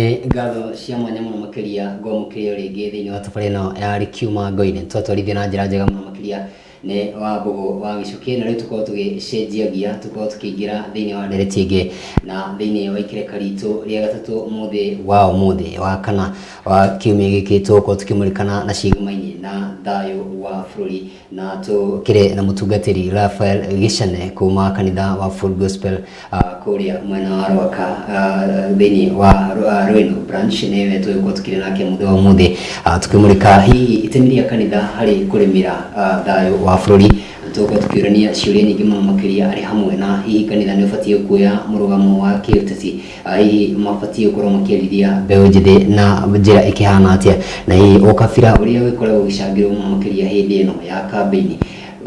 Nĩ ngatho cia mwanya mũno makĩria ngwamũkĩria rĩngĩ thĩinĩ wa tabarĩra ĩno ya Kiuma Ngoine twatwarithia na njĩra njega mũno makĩria nĩ Wambũgũ wa Gĩcukĩ, na rĩu tũkorwo tũgĩcenjia gia, tũkorwo tũkĩingĩra thĩinĩ wa ndereti ĩngĩ na thĩinĩ wa ikereka ritũ rĩa gatatũ ũmũthĩ wa kana wa kiumia gĩkĩ tũgũkorwo tũkĩmũrĩkana na ciĩgũmaine na thayũ wa bũrũri, na tũkĩrĩ na mũtungatĩri Raphael Gĩchane kuma kanitha wa Full Gospel kũrĩa mwena wa Rwaka thĩinĩ wa Rwĩno branch, nĩwe tũgũkorwo tũkĩrĩ nake mũthenya wa ũmũthĩ tũkĩmũrĩka hihi itemi rĩa kanitha harĩ kũrĩmĩra thayũ wa bũrũri. Tũgũkorwo tũkĩũrania ciũria nyingĩ mũno makĩria arĩ hamwe na hihi kanitha nĩ ũbatiĩ kuoya mũrũgamo wa kĩũteti, hihi mabatiĩ gũkorwo makĩarithia mbeũ njĩthĩ na njĩra ĩkĩhana atĩa, na hihi ũkabira ũrĩa ũgĩkoragwo ũgĩcangĩrwo mũno makĩria hĩndĩ ĩno ya kambĩini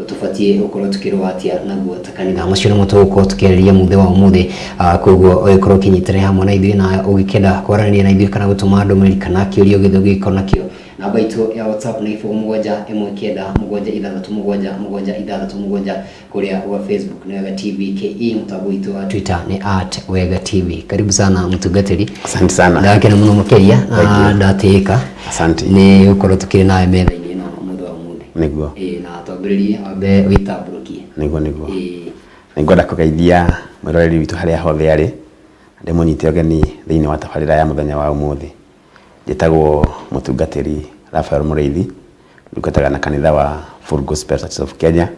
tũbatiĩ gũkorwo tũkĩrũa atĩa naguo ta kanitha. Macio nĩmo tũgũkorwo tũkĩarĩria mũthenya wa ũmũthĩ, koguo ũgĩkorwo ũkĩnyitanĩra hamwe na ithuĩ na ũgĩkenda kwaranĩria na ithuĩ kana gũtũma ndũmĩrĩri kana kĩũria gĩkorwo nakĩo, namba itũ ya WhatsApp nĩ 0719777777 kũrĩa kwa Facebook ni Wega TV KE, mtambo witũ wa Twitter ni @Wega TV. Karibu sana mtungatĩri. Asante sana. Ndakena mũno makĩria na ndatĩĩka. Asante. Nĩ gũkorwo tũkĩrĩ nawe metha-inĩ ĩno mũthenya wa ũmũthĩ. Nĩguo. Na twambĩrĩrie wambe wĩtambũrũkie. Nĩguo. Nĩngwenda kũgeithia mwĩroreri witũ harĩa hothe arĩ, ndĩmũnyite ũgeni thĩinĩ wa tabarĩra ya mũthenya wa ũmũthĩ. Njĩtagwo mũtungatĩri Raphael Mũrĩithi, ndungataga na kanitha wa Full Gospel Church of Kenya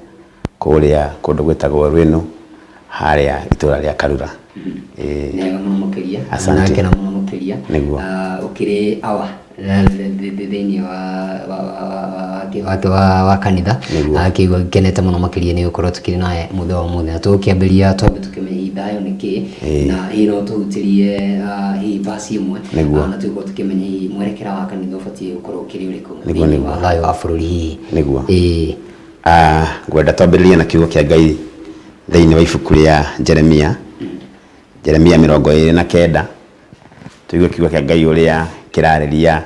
kũrĩa kũndũ gwĩtagwo Rwĩno harĩa itũra rĩa Karura. Nega mũno makĩria. Asante. Nakena mũno makĩria. Nĩguo. Ũkĩrĩ awa thĩinĩ wa kanitha, akĩigua gĩkenete mũno makĩria nĩ gũkorwo tũkĩrĩ nawe mũthenya wa ũmũthĩ, na tũgũkĩambĩrĩria twambe tũkĩmenya thayũ nĩ kĩĩ, na hihi no tũhutĩrie hihi basi ĩmwe na tũgũkorwo tũkĩmenya hihi mwerekera wa kanitha ũbatiĩ gũkorwo ũkĩrĩ ũrĩkũ thĩinĩ wa thayũ wa bũrũri hihi. Nĩguo. Ngwenda twambĩrĩrie na kiugo kĩa Ngai thĩinĩ wa ibuku rĩa Jeremia 29, tũigue kiugo kĩa Ngai ũrĩa kĩrarĩria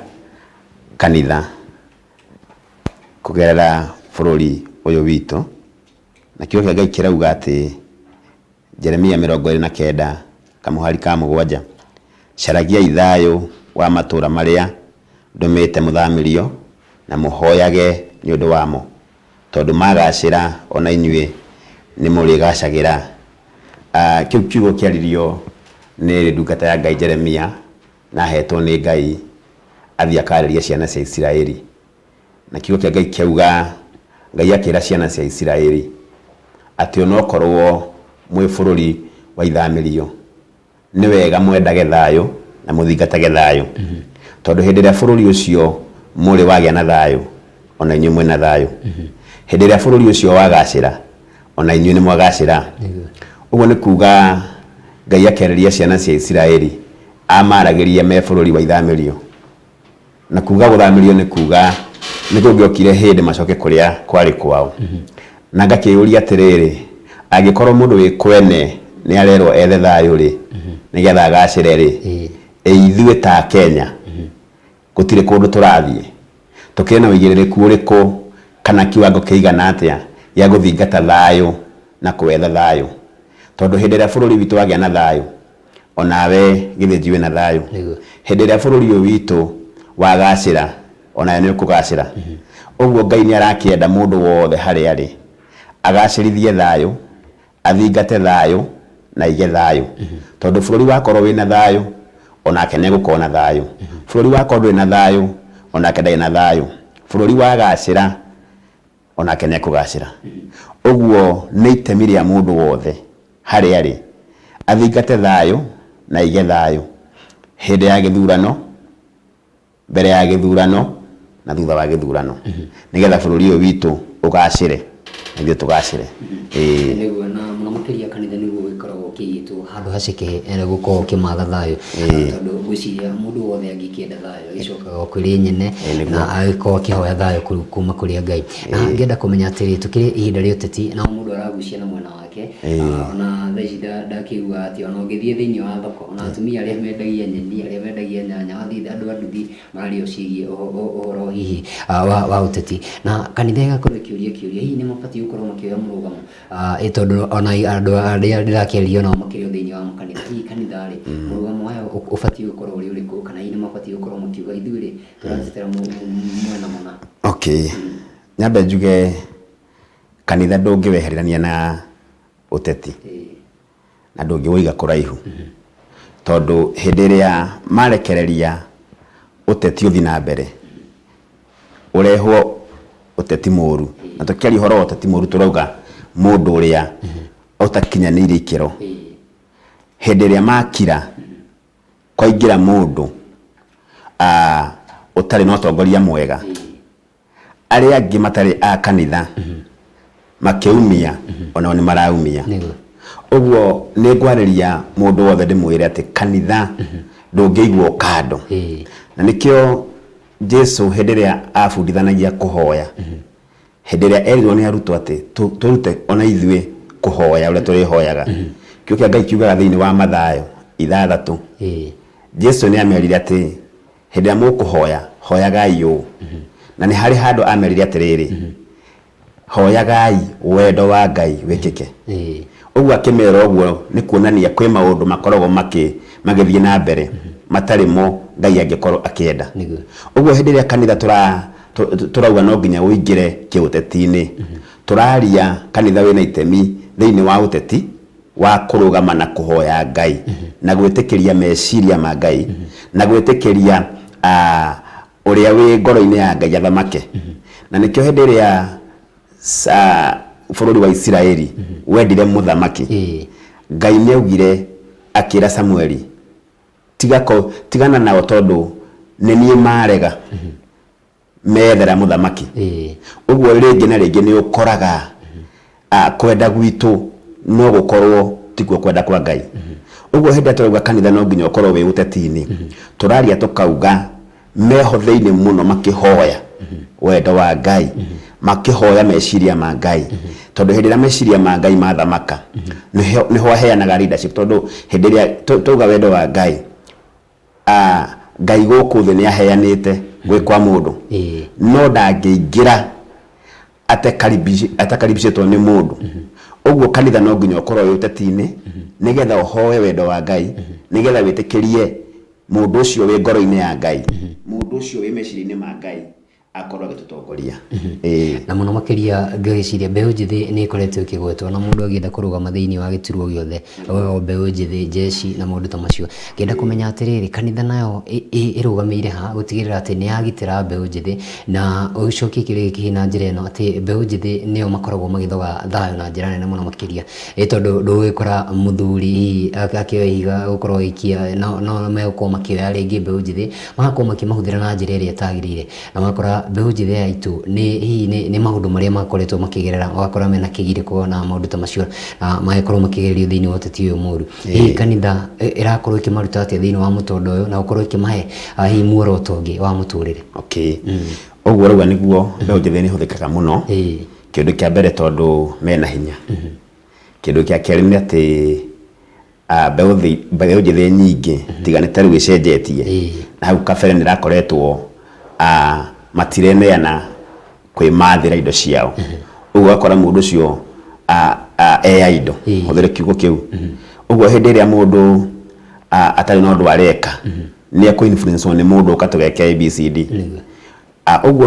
kanitha kũgerera bũrũri ũyũ witũ, na kiugo kĩa Ngai kĩrauga atĩ Jeremia 29 kamũhari ka 7, caragiai thayũ wa matũũra marĩa ndũmĩte mũthamĩrio na mũhoyage nĩ ũndũ wamo, tondũ magacĩra ona inyuĩ nĩ mũrĩgacagĩra. Kĩu kiugo kĩaririo nĩ ndungata ya Ngai Jeremia na hetwo nĩ Ngai athiĩ akarĩria ciana cia Isiraeli, na kiugo kĩa Ngai kĩauga Ngai akĩra ciana cia Isiraeli atĩ onokorwo mwĩ bũrũri wa ithamĩrio nĩ wega mwendage thayũ na mũthingatage thayũ, tondũ hĩndĩ ĩrĩa bũrũri ũcio mũrĩ wagĩa na thayũ ona inyuĩ mwĩna thayũ, hĩndĩ ĩrĩa bũrũri ũcio wagacĩra ona inyuĩ nĩ mwagacĩra. Ũguo nĩ kuga Ngai akerĩria ciana cia Isiraeli amaragĩria me bũrũri wa ithamĩrio, na kuga gũthamĩrio nĩ kuga nĩ kũngĩokire hĩndĩ macoke kũrĩa kwarĩ kwao. Na ngakĩũria atĩrĩrĩ, angĩkorwo mũndũ wĩ kwene nĩ arerwo ethe thayũ rĩ, nĩgetha agacĩre rĩ, ithuĩ ta Kenya gũtirĩ kũndũ tũrathiĩ, tũkĩrĩ na ũigĩrĩrĩku ũrĩkũ kana kiwango kĩigana atĩa gĩa gũthingata thayũ na kwetha thayũ? Tondũ hĩndĩ ĩrĩa bũrũri witũ wagĩa na thayũ onawe githĩ njuĩ na thayũ, hĩndĩ ĩrĩa bũrũri ũyũ witũ wagacĩra onawe nĩ ũkũgacĩra. Ũguo Ngai nĩ arakĩenda mũndũ wothe harĩa arĩ agacĩrithie thayũ, athingate thayũ na aige thayũ, tondũ bũrũri wakorwo wĩna thayũ onake nĩ egũkorwo na thayũ, bũrũri wakorwo ndũrĩ na thayũ onake ndarĩ na thayũ, bũrũri wagacĩra onake nĩ ekũgacĩra. Ũguo nĩ itemi rĩa mũndũ wothe harĩa arĩ athingate thayũ na aige thayũ hĩndĩ ya gĩthurano, mbere ya gĩthurano na thutha wa gĩthurano, nĩgetha bũrũri ũyũ witũ ũgacĩre na ithuĩ tũgacĩre. Nĩguo na mũno makĩria kanitha nĩguo gĩkoragwo kĩigĩtwo handũ haceke gũkorwo kĩmatha thayũ, tondũ gwĩciria mũndũ wothe angĩkĩenda thayũ agĩcokaga kwĩrĩ nyene na agĩkorwo akĩhoya thayũ kuma kũrĩ Ngai. Na ngĩenda kũmenya atĩrĩ, tũkĩrĩ ihinda rĩa ũteti na mũndũ aragucia na mwena wake, ona thaa ici ndakĩigua atĩ ona ũngĩthiĩ thĩinĩ wa thoko ona atumia arĩa mendagia nyeni, arĩa mendagia nyanya, wathiĩ andũ a nduthi marario cigie ohoro hihi wa uteti na kanitha igakorwo ikiuria hihi ni mabatiĩ gũkorwo makĩoya mũrũgamo tondu ona andũ arĩa ndĩrakĩaria nao makĩrĩ thĩinĩ wa makanitha hihi kanitha rĩ mũrũgamo wao ũbatiĩ gũkorwo ũrĩ ũrĩkũ kana hihi nĩ mabatiĩ gũkorwo makiuga ithuĩ rĩ tũratetera mwena mũna. Okay, nyambe njuge kanitha ndũngĩweherania na uteti na ndũngĩwĩiga kũraihu tondu hĩndĩ ĩrĩa marekereria uteti ũthi na mbere ũrehwo uteti mũru na tũkĩaria ũhoro wa uteti mũru tũrauga mũndũ ũrĩa ũtakinyanĩire ikĩro hĩndĩ ĩrĩa makira kwaingĩra mũndũ ũtarĩ na ũtongoria mwega arĩa angĩ matarĩ a kanitha makĩumia ona nĩ maraumia ũguo nĩ ngwarĩria mũndũ wothe ndĩmwĩre atĩ kanitha ndũngĩigwo kando na nĩkĩo Jesu hĩndĩ ĩrĩa abundithanagia kũhoya hĩndĩ ĩrĩa erirwo nĩ arutwo atĩ tũrute ona ithuĩ kũhoya ũrĩa tũrĩhoyaga kĩo kĩa Ngai kiugaga thĩinĩ wa Mathayo 6 Jesu nĩ amerire atĩ hĩndĩ ĩrĩa mũkũhoya hoyagai ũũ na nĩ harĩ handũ amerire atĩrĩrĩ hoyagai wendo wa Ngai wĩkĩke ũguo akĩmera ũguo nĩ kuonania kwĩ maũndũ makoragwo magĩthiĩ na mbere matarĩ mo Ngai angĩkorwo akĩenda ũguo hĩndĩ ĩrĩa kanitha tũrauga no nginya ũingĩre kĩũteti-inĩ tũraria kanitha wĩna itemi thĩinĩ wa ũteti wa kũrũgama na kũhoya Ngai na gwĩtĩkĩria meciria ma Ngai na gwĩtĩkĩria ũrĩa wĩ ngoro-inĩ ya Ngai athamake na nĩkĩo hĩndĩ ĩrĩa bũrũri wa Isiraeli wendire mũthamaki Ngai nĩaugire akĩra Samueli tigana nao tondũ nĩ niĩ marega methera mũthamaki ũguo rĩngĩ na rĩngĩ nĩ ũkoraga kwenda gwitũ no gũkorwo tikuo kwenda kwa Ngai ũguo hĩndĩ ĩrĩa tũrauga kanitha no nginya ũkorwo wĩ ũteti-inĩ tũraria tũkauga meho thĩinĩ mũno makĩhoya wendo wa Ngai makĩhoya meciria ma Ngai tondu hĩndĩ ĩrĩa meciria ma Ngai mathamaka nĩho aheanaga leadership tondu hĩndĩ ĩrĩa tauga wendo wa Ngai Ngai gũkũ thĩ nĩ aheanĩte gwĩ kwa mũndũ no ndangĩingĩra atakaribicĩtwo nĩ mũndũ ũguo kanitha no nginya ũkorwo wĩ ũteti-inĩ nĩgetha ũhoe wendo wa Ngai nĩgetha wĩtĩkĩrie mũndũ ũcio wĩ ngoro-inĩ ya Ngai mũndũ ũcio wĩ meciria-inĩ ma Ngai akorwo agĩtũtongoria na mũno makĩria ngĩciria mbeũ njĩthĩ nĩ ĩkoretwo ĩkĩgwetwo na mũndũ agĩenda kũrũgama thĩinĩ wa gĩturwa gĩothe mbeũ njĩthĩ jeshi na maũndũ ta macio ngĩenda kũmenya atĩrĩrĩ kanitha nayo ĩrũgamĩire ha gũtigĩrĩra atĩ nĩ yagitĩra mbeũ njĩthĩ na ũcokie kĩrĩa gĩkĩ na njĩra ĩno atĩ mbeũ njĩthĩ nĩo makoragwo magĩthoga thayũ na njĩra nene mũno makĩria tondũ ndũgĩkora mũthuri akĩoya ihiga gũkorwo gĩikia no megũkorwo makĩoya rĩngĩ mbeũ njĩthĩ magakorwo makĩmahũthĩra na njĩra ĩrĩa ĩtagĩrĩire na magakora mbeũ njĩthĩ yaitũ nĩ maũndũ marĩa makoretwo makĩgerera wakora mena kĩgirĩko na maũndũ ta macio na magĩkorwo makĩgererio thĩinĩ wa ũteti ũyũ mũru hihi kanitha ĩrakorwo ĩkĩmaruta atĩa thĩinĩ wa mũtondo ũyũ na gũkorwo ĩkĩmahe hihi muoroto ũngĩ wa mũtũrĩre. Okay, ũguo rauga nĩguo mbeũ njĩthĩ nĩ hũthĩkaga mũno kĩndũ kĩa mbere tondũ mena hinya kĩndũ kĩa kerĩ nĩ atĩ mbeũ njĩthĩ nyingĩ tiganĩte rĩu gĩcenjetie na hau kabere nĩ rakoretwo matireneana kwĩmathĩra indo ciao ũguo akora mũndũ ũcio indo hũthĩre kiugo kĩu ũguo hĩndĩ ĩrĩa mũndũ atarĩ na ũndũ areka nĩ ekũinfluence nĩ mũndũ ũkatũgeke ABCD ũguo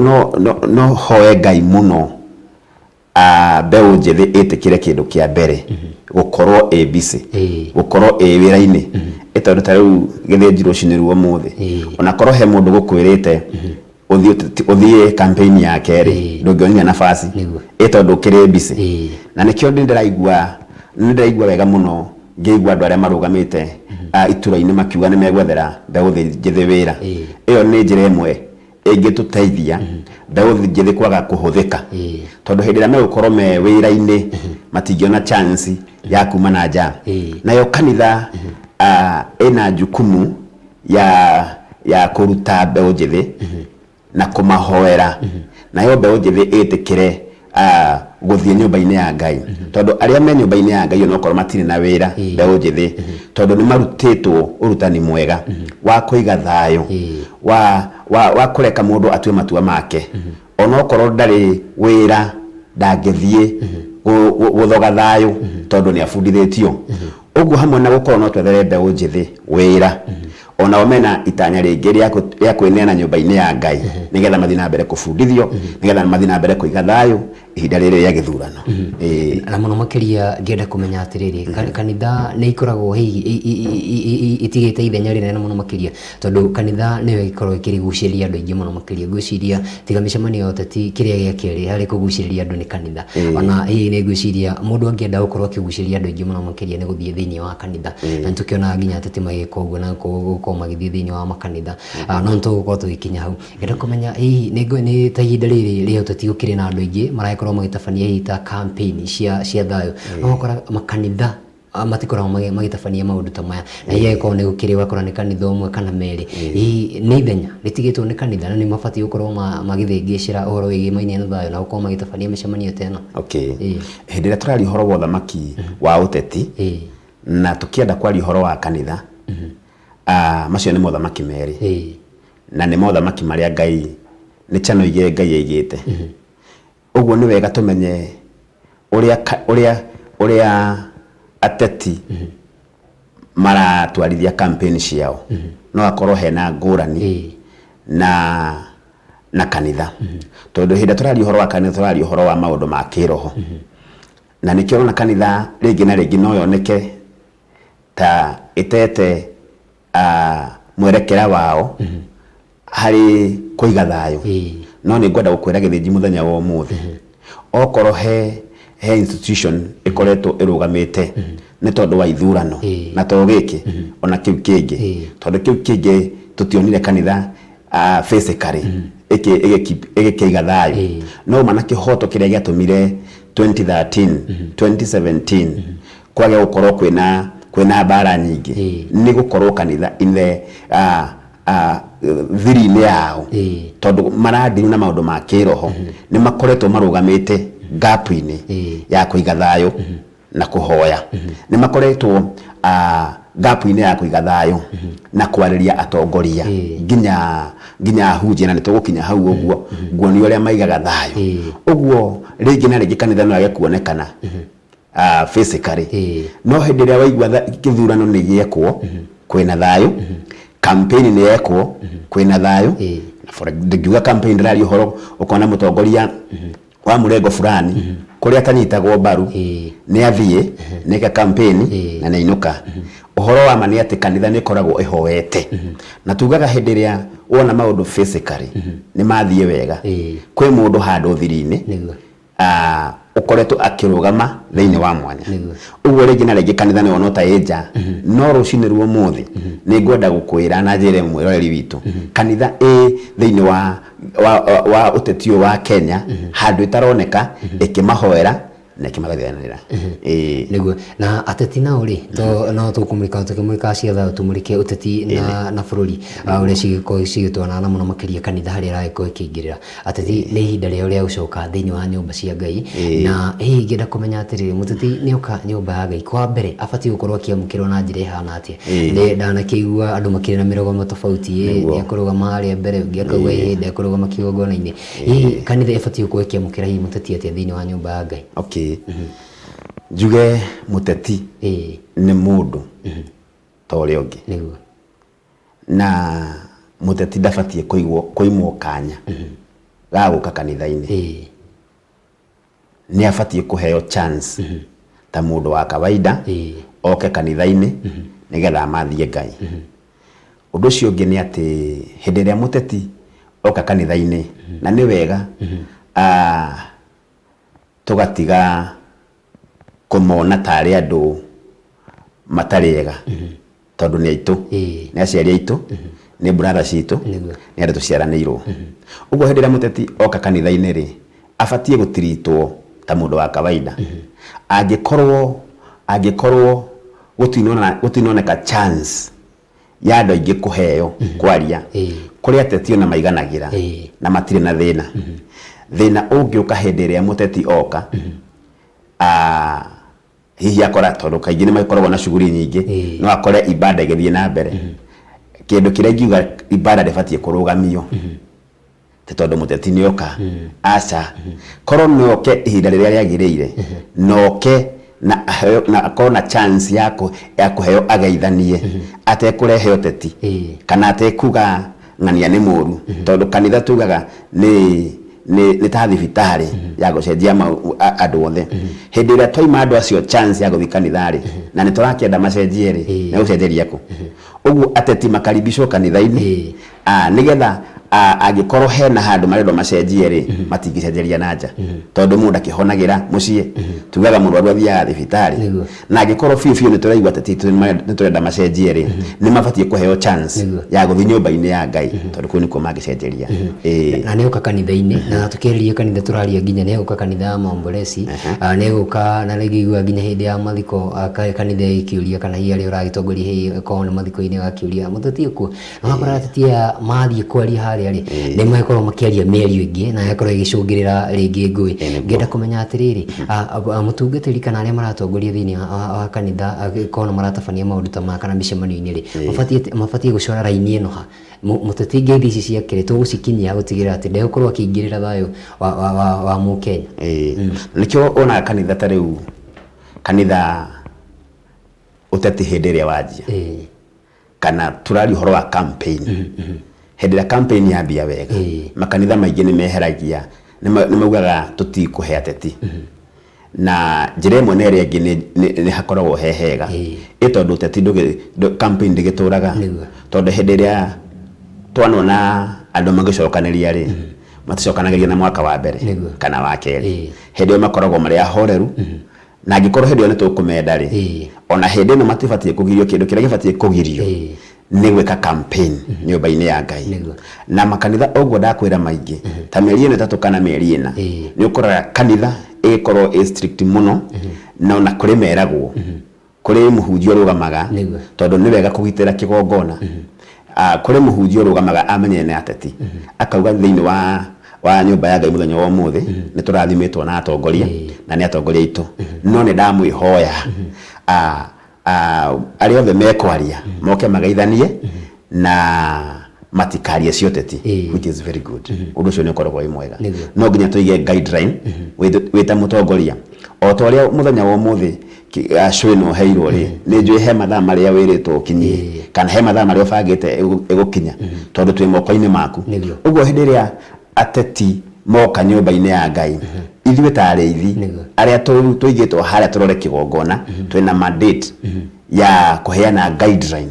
no hoe Ngai mũno mbeũ njĩthĩ ĩtĩkĩre kĩndũ kĩa mbere gũkorwo ABC gũkorwo wĩra-inĩ tondũ ta rĩu gĩthĩnji rũcinĩ ruo mũthĩ ona korwo he mũndũ gũkwĩrĩte ũthiĩ campaign ya kerĩ ndũngĩonia nafasi tondũ ũkĩrĩ ABC na nĩkĩo nĩndĩraigua wega mũno ngĩigua andũ arĩa marũgamĩte itura-inĩ makiuga nĩ megwethera mbeũ njĩthĩ wĩra ĩyo nĩ njĩra ĩmwe ĩngĩtũteithia mbeũ njĩthĩ kwaga kũhũthĩka tondũ hĩndĩ ĩrĩa megũkorwo me wĩra-inĩ matingĩona chance ya kuma na nja nayo kanitha ĩna jukumu ya kũruta mbeũ njĩthĩ na kũmahoera nayo mbeũ njĩthĩ ĩtĩkĩre guthie nyumba-ini ya Ngai tondu aria me nyumba-ini ya Ngai no korwo matire na wira mbeũ njithi tondu ni marutitwo urutani mwega wa kuiga thayo wa kureka mundu atue matua make ona korwo ndari wira ndangithie guthoga thayo tondu ni abundithitio uguo hamwe na gukorwo no twethere mbeũ njithi wira ona omena itanya ringi ria kwineana nyumba-ini ya Ngai nigetha mathi na mbere kubundithio nigetha mathi na mbere kuiga thayo ihinda riri ya githurano na muno makiria ngenda kumenya atiriri kanitha ni ikoragwo hihi itigite ithenya rinene muno makiria tondu kanitha niyo ikorwo ikiriguciriria andu aingi muno makiria gwiciria tiga micemanio yoteti kiria gia keri hari kuguciriria andu ni kanitha ona hihi ni gwiciria mundu angienda gukorwo akiguciriria andu aingi muno makiria ni guthie thiini wa kanitha na tukiona nginya ateti magika uguo na gukorwo magithie thiini wa makanitha no tugukorwo tugikinya hau ngenda kumenya hihi ni ta ihinda riri ria uteti gukiri na andu aingi marakorwo magitabania ita campaign cia thayo no gukora makanitha matikoragwo magitabania maundu ta maya na yeko ni gukiri wakora ni kanitha umwe kana meri ni ithenya ritigitwo ni kanitha na ni mabati gukorwo magithingicira uhoro wigi mainie na thayo na gukorwo magitabania micemanio teno hindi ria turari uhoro wa thamaki wa uteti na tukienda kwari uhoro wa kanitha macio ni mothamaki meri na ni mothamaki maria Ngai ni chano ige Ngai eigite uguo ni wega tumenye uria ateti maratwarithia campaign ciao no akorwo hena ngurani na kanitha tondu hinda turari uhoro wa kanitha turari uhoro wa maundu ma kiroho na nikio na kanitha ringi na ringi no yoneke ta itete mwerekera wao hari kuiga thayo no ni ngwenda gukwira githiji muthenya wa umuthi okorwo he institution ikoretwo irugamite ni tondu wa ithurano na to giki ona kiu kingi tondu kiu kingi tutionire kanitha physically igikiiga thayo no mana kihoto kiria giatumire 2013 2017 kwage gukorwo kwina bara nyingi ni gukorwo kanitha in the thiri-ini yao tondu maradiru na maundu ma kiroho ni makoretwo marugamite gap-ini ya kuiga thayo na kuhoya ni makoretwo gap-ini ya kuiga thayo na kwariria atongoria nginya hujia na nitugukinya hau uguo nguoni uria maigaga thayo uguo ringi na ringi kanitha no yage kuonekana physically no hindi ria waigua kithurano ni giekwo kwina thayo campaign ni yekwo kwina thayo for the campaign rally uhoro ukona mutongoria wa murengo fulani kuria tanyitagwo mbaru ni athie neka campaign na neinuka uhoro wa mani ati kanitha ni koragwo ihoete na tugaga hindi ria wona maundu physically ni mathie wega kwi mundu handu thiri-ini ukoretwo akirugama thiini wa mwanya uguo ringi na ringi kanitha ni wona ta eja no rucini ruo muthi ni ngwenda gukwira na njire mwiroreri witu kanitha thiini wa utetio wa Kenya handu itaroneka ikimahoera na kimagathianira niguo na ateti na uri to no tukumulika cia thayo tumulike uteti na bururi uria cigitwana na muno makiria kanitha hari raiko ikingirira ateti ni ihinda ria uria ucoka thiini wa nyumba cia Ngai na ngenda kumenya atiri muteti ni uka nyumba ya Ngai kwa mbere abati gukorwo akiamukirwo na njira ihana atia ni ndanakiigua andu makiri na mirogomo tofauti ni akorugama hari mbere ungi akauga ihinda akorugama kigongona-ini kanitha ibati gukorwo ikiamukira hi muteti atia thiini wa nyumba ya Ngai juge muteti ni mundu ta uria ungi na muteti ndabatie kuimwo kanya ga guka kanitha-ini ni abatie kuheo chance ta mundu wa kawaida oke kanitha-ini nigetha mathie Ngai undu ucio ungi ni ati hindi ria muteti oka kanitha-ini na ni wega tugatiga kumona tari andu matariega tondu ni aitu ni aciari aitu ni brothers aitu ni andu tuciaranirwo uguo hindi ria muteti oka kanitha-ini ri abatie gutiritwo ta mundu wa kawaida angikorwo gutinoneka chance ya andu aingi kuheo kwaria kuria ateti ona maiganagira na matire na thina thina ungiuka hindi ria muteti oka hihi akora tondu kaingĩ nĩmakoragwo na shughuli nyingĩ no akore ibada igĩthiĩ na mbere kĩndũ kĩrĩa ingiuga ibada ndĩbatie kũrũgamio tondu muteti nĩoka aca korwo noke ihinda rĩrĩa rĩagĩrĩire noke na akona chance ya kuheo ageithanie atekũrehe ũteti kana atekuga ng'ania nĩ mũru tondu kanitha tugaga nĩ ta thibitari ya gũcenjia andũ othe hĩndĩ ĩrĩa twaima andũ acio chance ya gũthiĩ kanitha-rĩ na nĩ tũrakĩenda macenjie-rĩ nĩ gũcenjeria kũ ũguo ateti makaribicwo kanitha-inĩ nĩgetha angĩkorwo hena handũ marendwo macenjie-rĩ matingĩcenjeria na nja tondu mũndũ akĩhonagĩra mũciĩ tugaga mũrwaru athiaga thibitari na angĩkorwo biũ nĩ tũraigua ateti nĩ tũrenda macenjie-rĩ nĩ mabatie kũheo chance ya gũthiĩ nyũmba-inĩ ya Ngai tondu kũu nĩkuo mangĩcenjeria na nĩgũka kanitha-inĩ na tukĩrĩria kanitha tũraria nginya nĩgũka kanitha ya Mombolesi nĩgũka na rĩngĩ nginya hĩndĩ ya mathiko kanitha ĩkĩũria kana hihi arĩa ũragĩtongoria hihi korwo nĩ mathiko-inĩ gakĩũria mũteti ũkuo na wakora ateti aya mathiĩ kwaria harĩa rĩ nĩ makorwo makĩaria mĩario ĩngĩ na yakorwo ĩgĩcũngĩrĩra rĩngĩ ngũĩ ngenda kũmenya atĩrĩrĩ mũtungatĩri kana arĩa maratongoria thĩinĩ wa kanitha korwo maratabania maũndũ ta maya kana mĩcemanio-inĩ rĩ mabatie gũcora raini ĩno ha mũteti ngeithi ici ciakĩrĩ tũgũcikinyia gũtigĩrĩra atĩ ndegũkorwo akĩingĩrĩra thayũ wa Mũkenya nĩkĩo onaga kanitha ta rĩu kanitha ũteti hĩndĩ ĩrĩa wanjia kana tũrari ũhoro wa campaign hĩndĩ ĩrĩa campaign yambia wega makanitha maingĩ nĩ meheragia nĩ maugaga tũtikũhe ateti na njĩra ĩmwe na ĩrĩa ĩngĩ nĩ hakoragwo he hega ĩtondũ ũteti campaign ndĩgĩtũraga tondũ hĩndĩ ĩrĩa twanona andũ magĩcokanĩria-rĩ maticokanagĩria na mwaka wa mbere kana wa kerĩ hĩndĩ ĩyo makoragwo marĩ ahoreru na angĩkorwo hĩndĩ ĩyo nĩ tũkũmenda-rĩ ona hĩndĩ ĩno matibatie kũgirio kĩndũ kĩrĩa gĩbatie kũgirio nĩ gwĩka campaign nyũmba-inĩ ya Ngai na makanitha ũguo ndakwĩra maingĩ ta mĩeri ĩno ĩtatũ kana mĩeri ĩna nĩ ũkoraga kanitha ĩkorwo ĩ strict mũno na ona kũrĩ meragwo kũrĩ mũhunjia ũrũgamaga tondũ nĩ wega kũgitĩra kĩgongona kũrĩ mũhunjia ũrũgamaga amenye nĩ ateti akauga thĩinĩ wa nyũmba ya Ngai mũthenya wa ũmũthĩ nĩ tũrathimĩtwo na atongoria na nĩ atongoria aitũ no nĩ ndamwĩhoya arĩa othe mekwaria moke mageithanie na matikarie cioteti which is very good ũndũ ũcio nĩ ũkoragwo wĩ mwega no nginya tũige guideline wĩta mũtongoria o ta ũrĩa mũthenya wa ũmũthĩ cũĩ no heirwo rĩ nĩ njũĩ he mathaa marĩa wĩrĩtwo ũkinyie kana he mathaa marĩa ũbangĩte ĩgũkinya tondũ twĩ moko-inĩ maku ũguo hĩndĩ ĩrĩa ateti moka nyũmba-inĩ ya Ngai ithuĩ ta arĩithi arĩa tũigĩtwo harĩa tũrore kĩgongona twĩna mandate ya kũheana guideline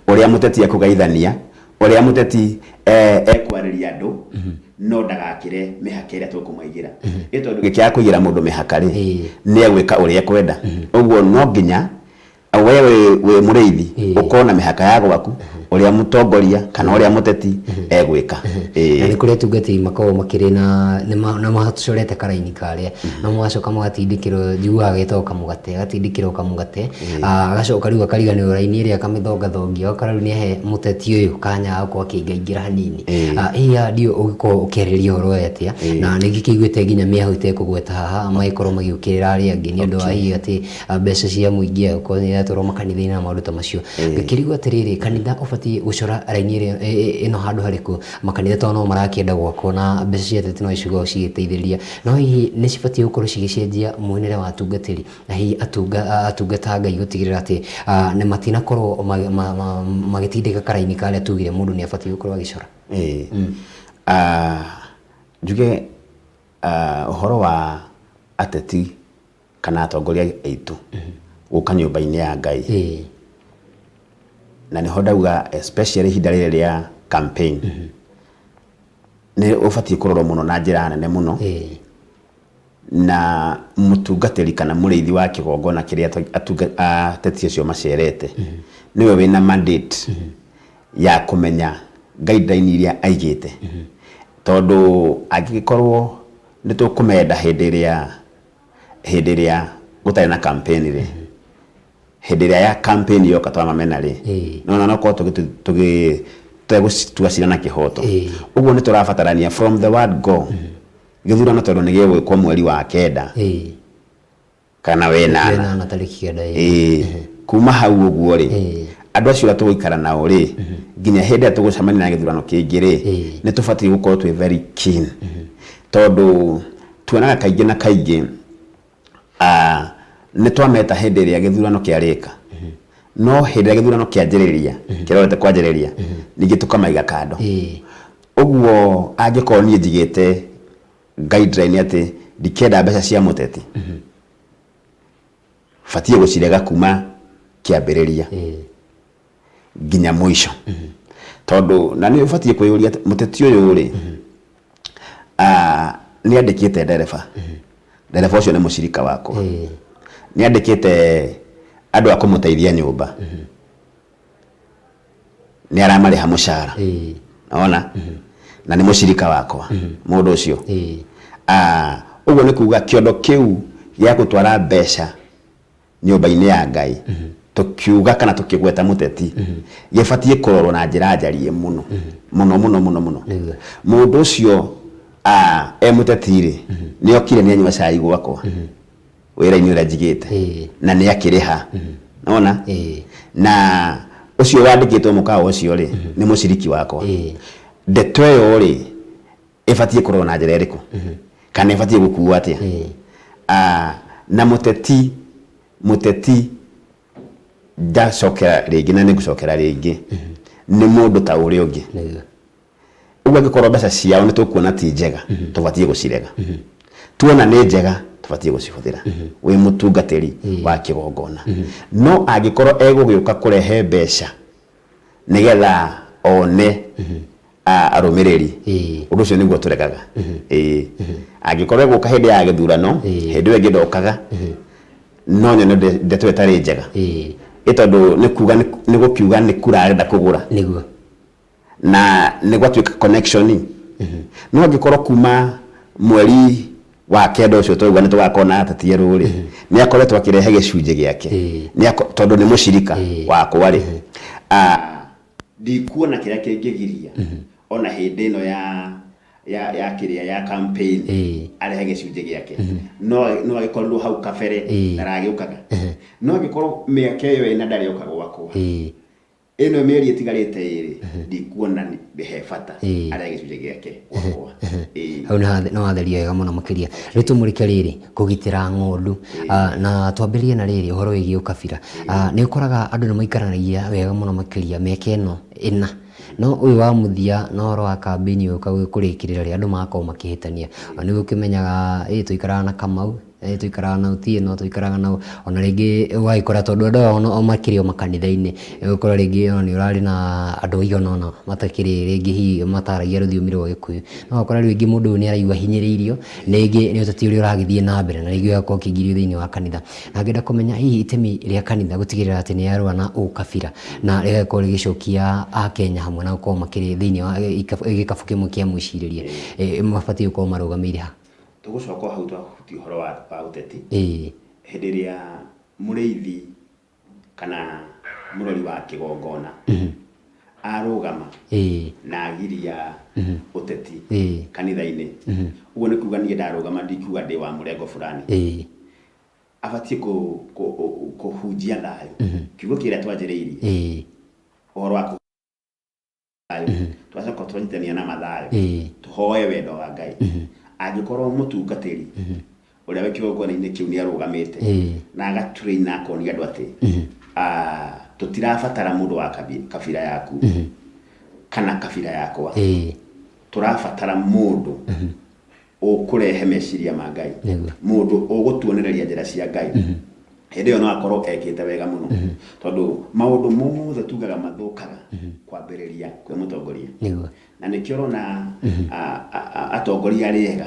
ũrĩa mũteti ekũgeithania ũrĩa mũteti ekwarĩria andũ no ndagakĩre mĩhaka ĩrĩa tũkũmaigĩra tondũ gĩkĩaga kũigĩra mũndũ mĩhaka rĩ nĩ egwĩka ũrĩa ekwenda ũguo no nginya wewe wĩ mũrĩithi ũkorwo na mĩhaka ya gwaku ũrĩa mũtongoria kana ũrĩa mũteti egwĩka na nĩ kũrĩ atungatĩri makoragwo makĩrĩ na macorete karaini karĩa na magacoka magatindĩkĩrwo njiguaga getagwo kamũgate agatindĩkĩrwo kamũgate agacoka rĩu akariganĩrwo raini ĩrĩa akamĩthongathongia okorwo rĩu nĩahe mũteti ũyũ kanya gũkorwo akĩingaingĩra hanini hihi ndio ũgĩkorwo ũkĩarĩria ũhoro ũyũ atĩa na nĩ ngĩkĩiguĩte nginya mĩahũ itekũgweta haha magĩkorwo magĩũkĩrĩra arĩa angĩ nĩ ũndũ wa hihi atĩ mbeca cia mũingĩ gũkorwo nĩ iratwarwo makanitha-inĩ na maũndũ ta macio ngĩkĩrigwo atĩrĩrĩ kanitha ũbatiĩ gũcora raini ĩno handũ harĩkũ makanitha tondũ no marakĩenda gwakwo na mbeca cia ateti no icigo cigĩteithĩrĩria no hihi nĩ cibatiĩ gũkorwo cigĩcenjia muonere wa atungatĩri na hihi atungata Ngai gũtigĩrĩra atĩ nĩ matinakorwo magĩtindĩka karaini karĩa tugire mũndũ nĩ abatiĩ gũkorwo agĩcora njuge ũhoro wa ateti kana atongoria aitũ gũka nyũmba-inĩ ya Ngai na nĩ ho ndauga especially ihinda rĩrĩ rĩa campaign nĩ ũbatiĩ kũrorwo mũno na njĩra nene mũno na mũtungatĩri kana mũrĩithi wa kĩgongona kĩrĩa ateti acio macerete nĩwe wĩna mandate ya kũmenya guideline iria aigĩte tondũ angĩkorwo nĩ tũkũmenda hĩndĩ ĩrĩa gũtarĩ na campaign rĩ hĩndĩ ĩrĩa ya campaign yoka twamamena rĩ no korwo tũgacira na kĩhoto ũguo nĩ tũrabatarania from the word go githurano tondu ni gigwikwo mweri wa kenda kana wenana na tariki kenda kuma hau uguo ri andu acio tugikara nao ri nginya hindi tugucemania na githurano kingi ri ni tubati gukorwo twi very keen tondu tuonaga kaingi na kaingi ni twameta hindi ria githurano kiarika no hindi ria githurano kianjiriria kirorete kwanjiriria ningi tukamaiga kando uguo angikorwo nie njigite guideline ati ndikenda mbeca cia muteti fatie gucirega kuma kiambiriria nginya mwisho tondu na ni ufatie kwiyuria muteti uyu ri ni andikite ndereba ucio ni mucirika wako ni andikite andu akumuteithia nyumba ni aramariha mushara naona na ni mucirika wakwa mundu ucio uguo ni kuga kiondo kiu gia gutwara mbeca nyumba-ini ya Ngai tukiuga kana tukigweta muteti gifatie kurorwo na njira njarie muno mundu ucio muteti ri ni okire ni anywa cai gwakwa wira-ini uria njigite na ni akiriha naona na ucio wandikitwo mukao ucio ri ni muciriki wakwa ndeto yo ri ifatie kurorwo na njira iriku kana ifatie gukuwa atia na muteti ndacokera ringi na nigucokera ringi ni mundu ta uri ungi uguo gikorwo mbeca ciao ni tukuona ti njega tubatie gucirega tuona ni njega tubatie gucihuthira wi mutungatiri wa kigongona no agikorwo egugiuka kurehe mbeca nigetha one arumiriri undu ucio niguo turegaga agikorwo eguka hindi ya githurano hindi wengi ndokaga no nyone ndeto etari njega itondu ni kuga ni gukiuga ni kurarenda kugura niguo na ni gwatuika connection no angikorwo kuma mweri wa kenda ucio tuga ni tugakona atatie ruri ni akoretwo akirehe gicunje giake ni tondu ni mucirika wakwa ri ndikuona kiria kingigiria ona hindi ino ya kiria ya campaign arehe gicunje giake no agikorwo hau kabere naragiukaga no agikorwo miaka iyo ina ndari ukaga gwakwa ino mieri itigarite iri ndikuona ni behefata arehe gicunje giake gwakwa hau no atheria wega muno makiria ritumurike riri kugitira ng'ondu na twambirie na riri uhoro wigi ukabira ni ukoraga andu ni maikaranagia wega muno makiria miaka ino ina no uyu wa muthia no ro wa kambini uka kurikirira ri andu makao makihitania ni ukimenyaga tuikaraga na Kamau tuikaraga na Utie no tuikaraga na ona ringi waikora tondu andu o makirio makanitha-ini ukora ringi ni urari na andu igona matakiri ringi hi mataragia ruthiumi rwa Gikuyu no ukora ringi mundu ni araigua hinyiriirio ringi ni utati uri uragithie na mbere na ringi yakwa kigirio thiini wa kanitha na ngenda kumenya hihi itemi ria kanitha gutigirira ati ni yarua na ukabira na rigako rigicokia Kenya hamwe na uko makiri thiini wa gikabu kimwe kia mwiciririe mabatie uko marugamire ha tugucoka hau twahuti uhoro wa uteti hindi ria muriithi kana murori wa kigongona arugama na agiria uteti kanitha-ini uguo ni kuga nie ndarugama ndikuga ndi wa murengo fulani abatie kuhunjia thayo kiugo kiria twanjiriirie uhoro wa thayo twacoka twanyitania na mathayo tuhoe wendo wa Ngai agikorwo mutungatiri uria we kigongona-ini kiu ni arugamite na agatrain akoni andu ati tutirabatara mundu wa kabira yaku kana kabira yakwa turabatara mundu ukurehe meciria ma Ngai mundu ugutuonereria njira cia Ngai hindi yo no akorwo ekite wega muno tondu maundu mothe tugaga mathukaga kwambiriria kwi mutongoria na nikio rona atongoria riega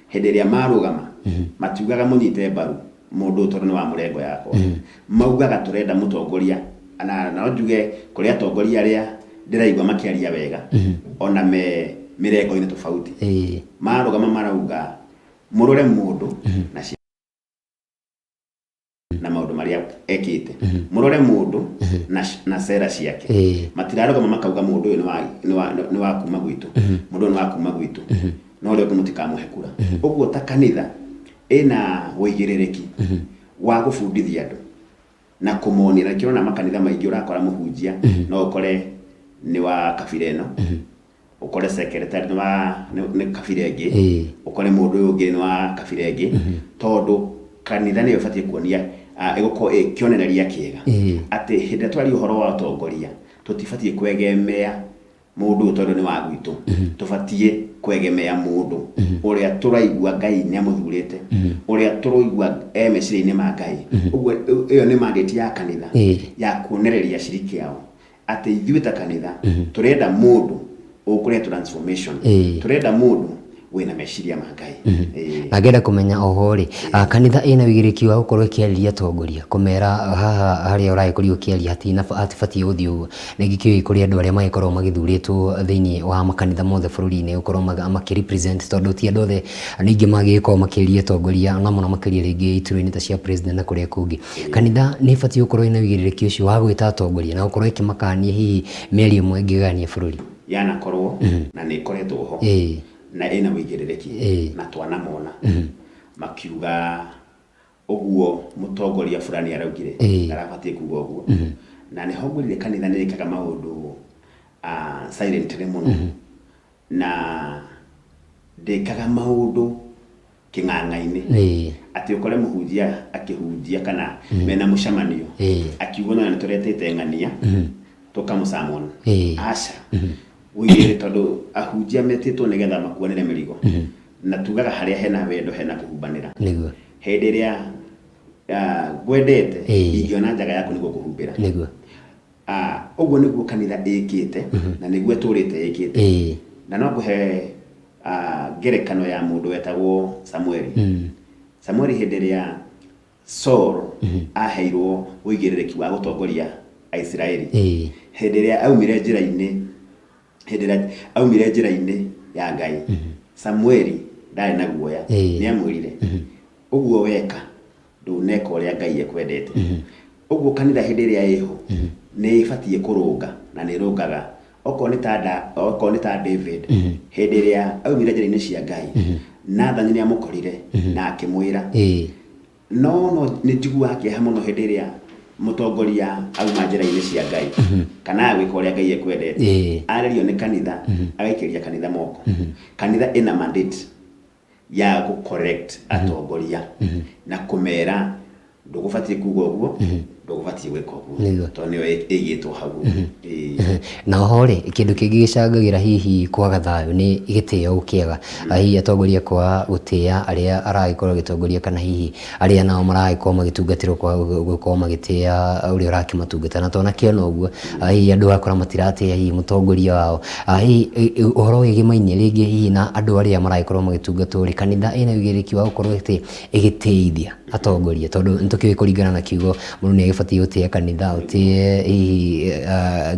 hindi ria marugama matiugaga munyite mbaru mundu tondu ni wa murengo yakwa maugaga turenda mutongoria na no njuge kuri atongoria ria ndiraigwa makiaria wega ona mirengo-ini tofauti marugama marauga murore mundu na maundu maria ekite murore mundu na sera ciake matirarugama makauga mundu uyu ni wa kuma gwitu mundu ni wa kuma gwitu no rĩo mũtikamuhe kura ũguo ta kanitha ĩna wĩigĩrĩrĩki wa gũbundithia andũ na kũmonera kĩrona makanitha maingĩ ũrakora mũhunjia no ũkore nĩ wa kabira ĩno ukore secretary nĩ kabira ĩngĩ ukore mũndũ ũyũ ũngĩ nĩ wa kabira ĩngĩ tondũ kanitha nĩ ũbatie kuonia ĩgũkorwo kĩonereria kĩega atĩ hĩndĩ twari ũhoro wa ũtongoria tũtibatie kwegemea mũndũ tondũ nĩ wa gwitũ tũbatie kwegemea mũndũ ũrĩa tũraigua Ngai nĩ amũthurĩte ũrĩa tũraigua meciria-inĩ ma Ngai ũguo ĩyo nĩ mandate ya kanitha ya kuonereria aciriki ao atĩ ithuĩ ta kanitha tũrenda mũndũ ũkũrĩa transformation tũrenda mũndũ wĩna meciria ma Ngai na ngenda kũmenya oho rĩ kanitha ĩna wĩigĩrĩrĩki wa gũkorwo ĩkĩarĩria atongoria kũmera haha harĩa ũragĩkorirwo ũkĩaria hatibatie gũthiĩ ũguo nĩ ngĩkĩũĩ kũrĩ andũ arĩa magĩkorwo magĩthurĩtwo thĩinĩ wa makanitha mothe bũrũri-inĩ gũkorwo makĩrepresent tondũ ti andũ othe ningĩ magĩgĩkorwo makĩaria atongoria na mũno makĩria rĩngĩ iturwa-inĩ ta cia president na kũrĩa kũngĩ kanitha nĩ ĩbatie gũkorwo ĩna wĩigĩrĩrĩki ũcio wa gwĩta atongoria na gũkorwo ĩkĩmakania hihi mĩario ĩmwe ĩngĩgania bũrũri yanakorwo na nĩ ĩkoretwo ho na ĩna wĩigĩrĩrĩki na twanamona makiuga ũguo mũtongoria fulani araugire arabatie kuuga ũguo na nĩho ngwĩrire kanitha nĩ ĩkaga maũndũ silently mũno na ndĩkaga maũndũ kĩng'ang'a-inĩ atĩ ũkore mũhunjia akĩhunjia kana mena mũcemanio akiuga no nĩ tũretete ng'ania tũkamũsamon aca wĩigĩrĩrĩki tondũ ahunjia metĩtwo nĩgetha makuonere mĩrigo na tugaga harĩa hena wendo hena kũhumbanĩra hĩndĩ ĩrĩa gwendete ingĩona njaga yaku nĩguo kũhumbĩra ũguo nĩguo kanitha ĩkĩte na nĩguo tũrĩte ĩkĩte na no ngũhe ngerekano ya mũndũ wetagwo Samueli hĩndĩ ĩrĩa Saul aheirwo wĩigĩrĩrĩki wa gũtongoria Aisiraeli hĩndĩ ĩrĩa aumire njĩra-inĩ ya Ngai Samueli ndarĩ na guoya nĩ amwĩrire ũguo weka ndũneka ũrĩa Ngai ekwendete ũguo kanitha hĩndĩ ĩrĩa ĩho nĩ ĩbatie kũrũnga na nĩ ĩrũngaga okorwo nĩ ta David hĩndĩ ĩrĩa aumire njĩra-inĩ cia Ngai Nathani nĩ amũkorire na akĩmwĩra no nĩ njiguaga kĩeha mũno hĩndĩ ĩrĩa mũtongoria auma njĩra-inĩ cia Ngai kana gwĩka ũrĩa Ngai ekwendete arĩrio nĩ kanitha agaikĩria kanitha moko kanitha ĩna mandate ya gũ-correct atongoria na kũmera ndũgũbatie kuuga ũguo ndũgũbatie gwĩka ũguo tondũ nĩyo ĩigĩtwo hau na oho rĩ kĩndũ kĩngĩ gĩcangagĩra hihi kwaga thayũ nĩ gĩtĩo gũkĩaga hihi atongoria kwaga gũtĩa arĩa aragĩkorwo agĩtongoria kana hihi arĩa nao maragĩkorwo magĩtungatĩrwo kwaga gũkorwo magĩtĩa ũrĩa ũrakĩmatungata na tona kĩona ũguo hihi andũ akora matiratĩa hihi mũtongoria wao hihi ũhoro wĩgĩmainie rĩngĩ hihi na andũ arĩa maragĩkorwo magĩtungatwo rĩ kanitha ĩna wĩigĩrĩrĩki wa gũkorwo ĩgĩtĩithia atongoria tondũ nĩtũkĩũĩ kũringana na kiugo mũndũ nĩ agĩbatie gũtĩa kanitha ũtĩe hihi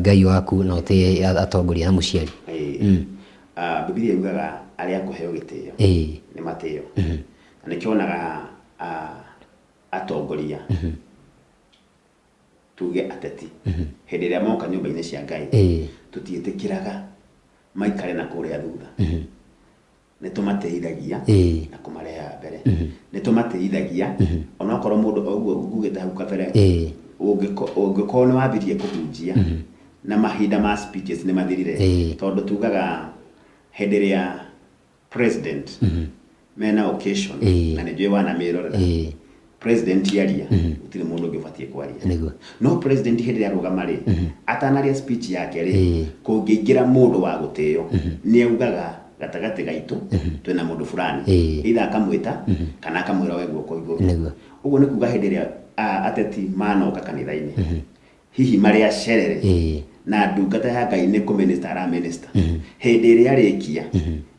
Ngai waku na ũtĩe atongoria na mũciari Bibilia yugaga arĩa kũheo gĩtĩo nĩ matĩo na nĩkĩonaga atongoria tuge ateti hĩndĩ ĩrĩa moka nyũmba-inĩ cia Ngai tũtiĩtĩkĩraga maikare na kũrĩa thutha nĩ tũmateithagia na kũmareha mbere nĩ tũmateithagia onakorwo mũndũ ũguo ngugĩte hau kabere ũngĩkorwo nĩ wambirie kũhunjia na mahinda ma speeches nĩ mathirire tondũ tugaga hĩndĩ ĩrĩa president mena occasion na nĩ njũĩ wanamĩrorera president yaria gũtirĩ mũndũ ũngĩbatie kwaria no president hĩndĩ ĩrĩa arũgama rĩ atanaria speech yake rĩ kũngĩingĩra mũndũ wa gũtĩo nĩ augaga gatagatĩ gaitũ twĩna mũndũ fulani either akamwĩta kana akamwĩra we guoko igũrũ ũguo nĩ kuga hĩndĩ ĩrĩa ateti manoka kanitha-inĩ hihi marĩ acerere na ndungata ya Ngai nĩ kũminister araminister hĩndĩ ĩrĩa arĩkia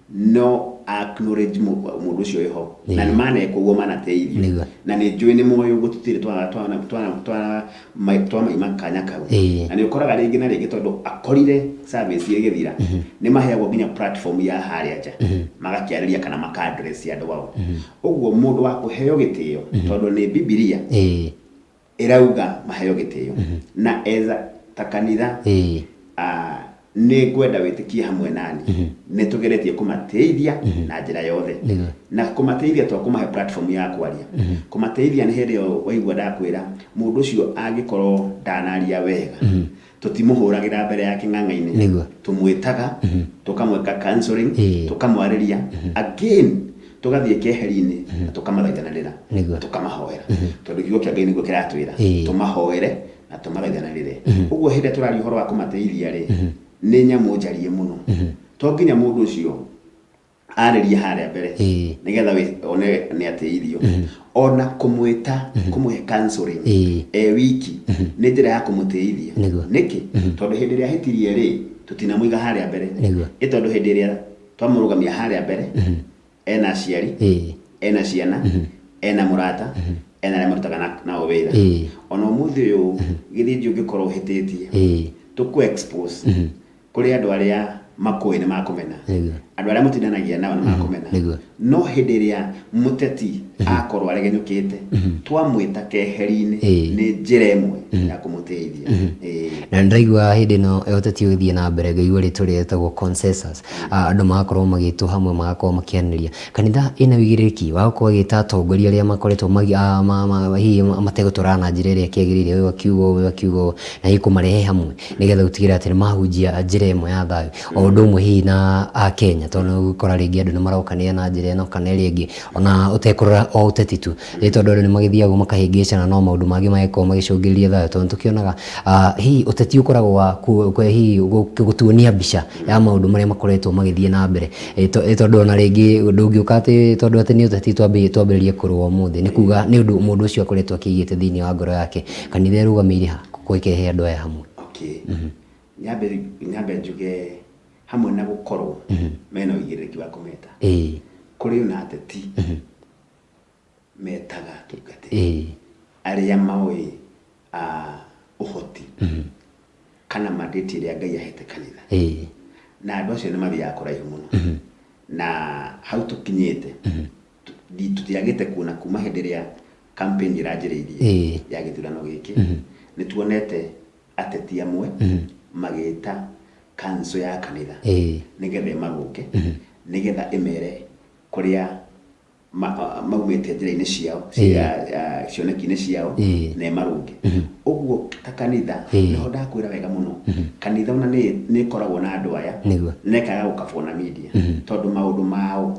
no acknowledge mũndũ ũcio wĩho na nĩ maneka ũguo manateithio na nĩ njũĩ nĩ moyo ũguo tũtirĩ twamaima kanya kau na nĩ ũkoraga rĩngĩ na rĩngĩ tondũ akorire service ĩgĩthira nĩ maheagwo nginya platform ya harĩa nja magakĩarĩria kana maka-address andũ ao ũguo mũndũ wa kũheo gĩtĩo tondũ nĩ Bibilia ĩrauga maheo gĩtĩo na eza ta kanitha nĩ ngwenda wĩtĩkie hamwe nani nĩ tũgeretie kũmateithia na njĩra yothe na kũmateithia to kũmahe platform ya kwaria kũmateithia nĩ hĩndĩ ĩyo waigua ndakwĩra mũndũ ũcio angĩkorwo ndanaria wega tũtimũhũragĩra mbere ya kĩng'ang'a-inĩ tũmwĩtaga tũkamwĩka counseling tũkamwarĩria again tũgathiĩ keheri-inĩ na tũkamathaithanĩrĩra tũkamahoera tondũ kiugo kĩa Ngai nĩguo kĩratwĩra tũmahoere na tũmathaithanĩrĩre ũguo hĩndĩ tũraria ũhoro wa kũmateithia rĩ nĩ nyamũ njarie mũno to nginya mũndũ ũcio arĩria harĩa mbere nĩgetha one nĩ ateithio ona kũmwĩta kũmũhe counseling wiki nĩ njĩra ya kũmũteithia nĩkĩ tondũ hĩndĩ ĩrĩa ahĩtirie rĩ tũtinamũiga harĩa mbere ĩ tondũ hĩndĩ ĩrĩa twamũrũgamia harĩa mbere ena aciari ena ciana ena mũrata ena arĩa marutaga nao wĩra ona ũmũthĩ ũyũ gĩthĩnji ũngĩkorwo ũhĩtĩtie tũkũ expose kũrĩ andũ arĩa makũĩ nĩ makũmena andũ arĩa mũtindanagia nao nĩ makũmena no hĩndĩ ĩrĩa mũteti akorwo aregenyũkĩte twamwĩta keheri-inĩ nĩ njĩra ĩmwe ya kũmũteithia na ndĩraigua hĩndĩ ĩno ũteti ũgĩthiĩ na mbere ngaigua rĩtwa rĩetagwo consensus andũ magakorwo magĩtwo hamwe magakorwo makĩaranĩria kanitha ĩna wĩigĩrĩrĩki wa gũkorwo agĩta atongoria arĩa makoretwo hihi mategũtwarana na njĩra ĩrĩa kĩagĩrĩire ũyũ akiuga ũũ na hihi kũmarehe hamwe nĩgetha gũtigĩrĩra atĩ nĩ mahunjia njĩra ĩmwe ya thayũ o ũndũ ũmwe hihi na Akenya tondũ gũkora rĩngĩ andũ nĩ marokania na njĩra ĩno kana ĩrĩa ĩngĩ ona ũtekũrora o ũteti tu nĩ tondũ andũ nĩ magĩthiaga makahĩngĩcana no maũndũ mangĩ magĩkorwo magĩcũngĩrĩria thayũ tondũ tũkĩonaga hihi ũteti ũkoragwo wa hihi gũtuonia mbica ya maũndũ marĩa makoretwo magĩthiĩ na mbere tondũ ona rĩngĩ ndũngĩũka atĩ tondũ atĩ nĩ ũteti twambĩrĩrie kũrũa ũmũthĩ nĩ kuga nĩ ũndũ mũndũ ũcio akoretwo akĩigĩte thĩinĩ wa ngoro yake kanitha ĩrũgamĩire ha gũkĩrehe andũ aya hamwe nyambe njuge hamwe na gũkorwo mena ũigĩrĩrĩki wa kũmeta kũrĩ na ateti metaga tungatĩri arĩa maũĩ ũhoti kana mandate ĩrĩa Ngai ahete kanitha na andũ acio nĩ mathiaga kũraihu mũno na hau tũkinyĩte tũtiagĩte kuona kuma hĩndĩ ĩrĩa campaign ĩranjĩrĩirie ya gĩthurano gĩkĩ nĩ tuonete ateti amwe magĩta kanso ya kanitha nĩgetha ĩmarũnge nĩgetha ĩmere kũrĩa maumĩte njĩra-inĩ ciao cioneki-inĩ ciao na ĩmarũnge ũguo ta kanitha nĩho ndakwĩra wega mũno kanitha ona nĩ ĩkoragwo na andũ aya nekaga gũkabwo na media tondũ maũndũ mao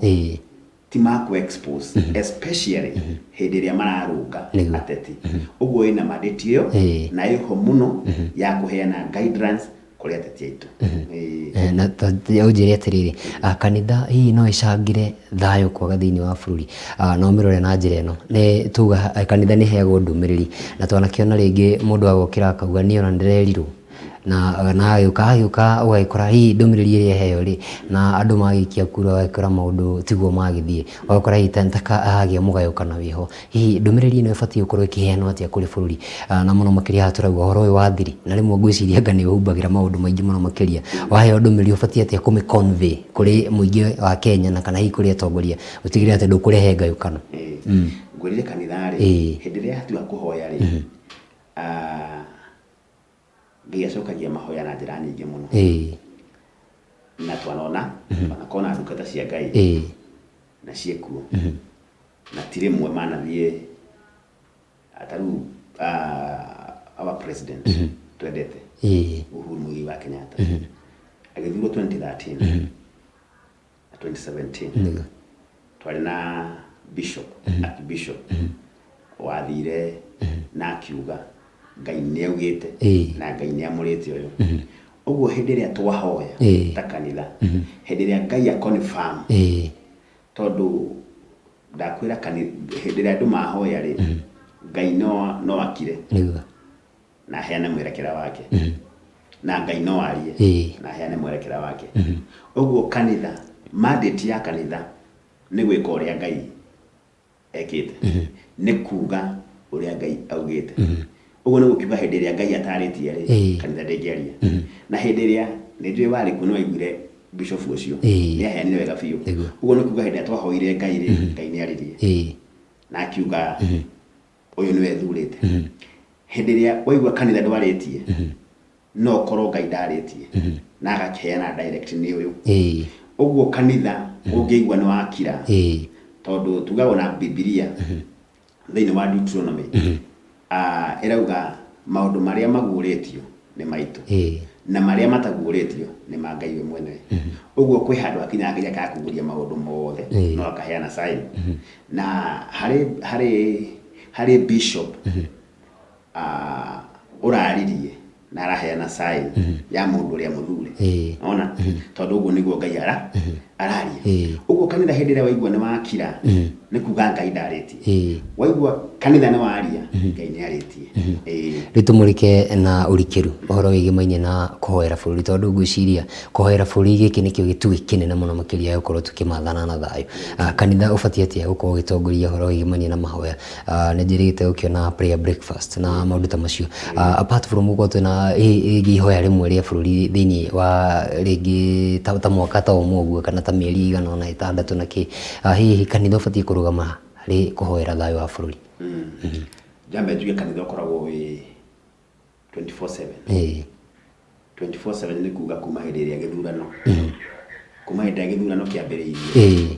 ti makũ expose especially hĩndĩ ĩrĩa mararũnga ateti ũguo ĩna mandate ĩyo na ĩho mũno ya kũheana guidelines kũrĩ ateti aitũ na ũnjĩre atĩrĩrĩ kanitha hihi no ĩcangĩre thayũ kwaga thĩinĩ wa bũrũri no mĩrore na njĩra ĩno nĩ tuga kanitha nĩ heagwo ndũmĩrĩri na twanakĩona rĩngĩ mũndũ agokĩra akauga niĩ ona ndĩrerirwo na agĩũka ũgagĩkora hihi ndũmĩrĩri ĩrĩa heo rĩ na andũ magĩikia kura ũgagĩkora maũndũ tiguo magĩthiĩ ũgagĩkora hihi hagĩa mũgayũkano wĩho hihi ndũmĩrĩri ĩno ĩbatiĩ gũkorwo ĩkĩheanwo atĩa kũrĩ bũrũri na mũno makĩria haha tũrauga ũhoro ũyũ wa thiri na rĩmwe ngwĩciria anga nĩ ũhumbagĩra maũndũ maingĩ mũno makĩria waheo ndũmĩrĩri ũbatiĩ atĩa kũmĩ convey kũrĩ mũingĩ wa Kenya na kana hihi kũrĩ atongoria ũtigĩrĩre atĩ ndũkũrehe ngayũkano ngwĩrire kanitha rĩ hĩndĩ ĩrĩa hatua kũhoya rĩ Ngai acokagia mahoya na njĩra nyingĩ mũno na twanakona ndungata cia Ngai na ciekuo na ti rĩmwe manathiĩ atarũ our president twendete Uhuru Muigai wa Kenyatta agĩthurwo 2013 na 2017 twarĩ na archbishop wathire na akiuga Ngai nĩ augĩte na Ngai nĩ amũrĩte ũyũ ũguo hĩndĩ ĩrĩa twahoya ta kanitha hĩndĩ ĩrĩa Ngai confirm tondũ ndakwĩra hĩndĩ ĩrĩa andũ mahoya rĩ Ngai no akire na aheane mwerekera wake na Ngai no arie na aheane mwerekera wake ũguo kanitha mandate ya kanitha nĩ gwĩka ũrĩa Ngai ekĩte nĩ kuga ũrĩa Ngai augĩte ũguo nĩ gũkiuga hĩndĩ ĩrĩa Ngai atarĩtie rĩ kanitha ndĩngĩaria na hĩndĩ ĩrĩa nĩ njũĩ warĩ kuo nĩ waiguire bishop ũcio nĩ aheanire wega biũ ũguo nĩ kuga hĩndĩ ĩrĩa twahoire Ngai rĩ Ngai nĩ aririe na akiuga ũyũ nĩwe thurĩte hĩndĩ ĩrĩa waigua kanitha ndwarĩtie no korwo Ngai ndarĩtie na agakeana direct nĩ ũyũ ũguo kanitha ũngĩigua nĩ wakira tondũ tugagwo na Biblia thĩinĩ wa Deuteronomy ĩrauga maũndũ marĩa maguũrĩtio nĩ maitũ na marĩa mataguũrĩtio nĩ ma Ngai we mwene ũguo kwĩ handũ akinya nginya kakugũria maũndũ mothe no akaheana sign na harĩ bishop ũraririe na araheana sign ya mũndũ ũrĩa mũthure ona tondũ ũguo nĩguo Ngai araria ũguo kanitha hĩndĩ ĩrĩa waigua nĩ wakira nĩ kuga Ngai ndarĩtie waigua kanitha nĩ waria Ngai nĩ arĩtie rĩu tũmũrĩke na ũrikĩru ũhoro wĩgĩmainie na kũhoera bũrũri tondũ ngwĩciria kũhoera bũrũri gĩkĩ nĩkĩo gĩtugĩ kĩnene mũno makĩria gũkorwo tũkĩmathana na thayũ kanitha ũbatiĩ atĩa gũkorwo ũgĩtongoria ũhoro wĩgĩmainie na mahoya nĩ njĩrĩgĩte gũkĩona prayer breakfast na maũndũ ta macio apart from gũkorwo twĩna rĩngĩ ihoya rĩmwe rĩa bũrũri thĩinĩ wa rĩngĩ ta mwaka ta ũmwe ũguo kana ta mĩeri igana na 6 na kĩ hihi kanitha ũbatiĩ kũrũgama harĩ kũhoera thayũ wa bũrũri jambe njuge kanitha ũkoragwo wĩ 24/7 24/7 nĩ kuga kuma hĩndĩ ĩrĩa gĩthurano kuma hĩndĩ ĩrĩa gĩthurano kĩambĩrĩirie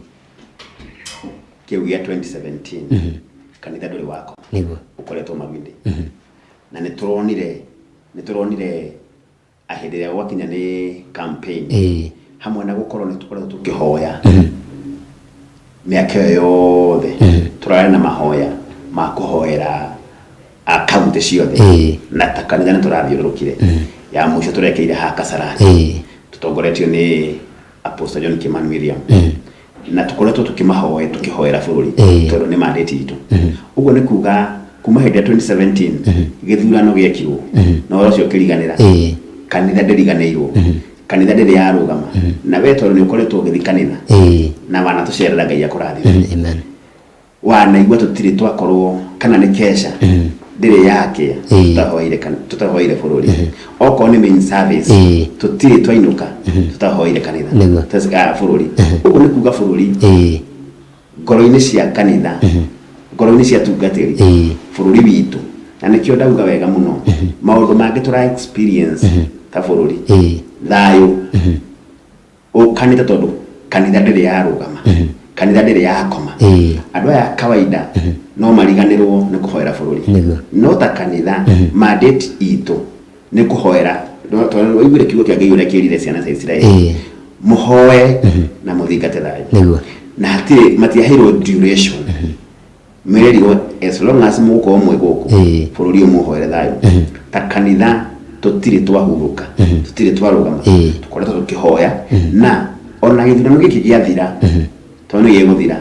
kĩu gĩa 2017 kanitha ndũrĩ wako nĩguo ũkoretwo mawindi na nĩ turonire hĩndĩ ĩrĩa gwakinya nĩ campaign hamwe na gũkorwo nĩ tũkoretwo tũkĩhoya mĩaka yothe tũrarĩ na mahoya ma kũhoera akaunti ciothe na ta kanitha nĩ tũrathiũrũrũkire ya mũico tũrekeire ha Kasarani tũtongoretio nĩ Apostle John Kimani William na tũkoretwo tũkĩhoera bũrũri tondũ nĩ mandate itũ ũguo nĩ kuga kuma hĩndĩ ya 2017 gĩthurano gĩekirwo na ũhoro ũcio ũkĩriganĩra kanitha ndĩriganĩirwo kanitha ndĩrĩ yarũgama na we tondũ nĩ ũkoretwo ũgĩthi kanitha na wana tũcerera Ngai akũrathime amen wanaigua tũtirĩ twakorwo kana nĩ kesha ndĩrĩ yake tutahoire bũrũri okorwo nĩ main service tũtirĩ twainũka tutahoire kanitha tũsika bũrũri ũguo nĩ kuga bũrũri ngoro-inĩ cia kanitha ngoro-inĩ cia tungatĩri bũrũri witũ na nĩkĩo ndauga wega mũno maũndũ mangĩ tũra experience ta bũrũri thayũ kanitha tondũ kanitha ndĩrĩ yarũgama kanitha ndĩrĩ yakoma andũ aya kawaida no mariganĩrwo nĩ kũhoera bũrũri no ta kanitha mandate itũ nĩ kũhoera tondũ waiguire kiugo kĩa Ngai ũrĩa kĩrire ciana cia Israeli mũhoe na mũthingate thayũ na hatirĩ matiaheirwo duration mĩrĩrio as long as mũgũkorwo mwĩ gũkũ bũrũri ũmũhoere thayũ ta kanitha tũtirĩ twahurũka tũtirĩ twarũgama tũkoretwo tũkĩhoya na ona gĩthurano gĩkĩ gĩathira tondũ nĩ gĩgũthira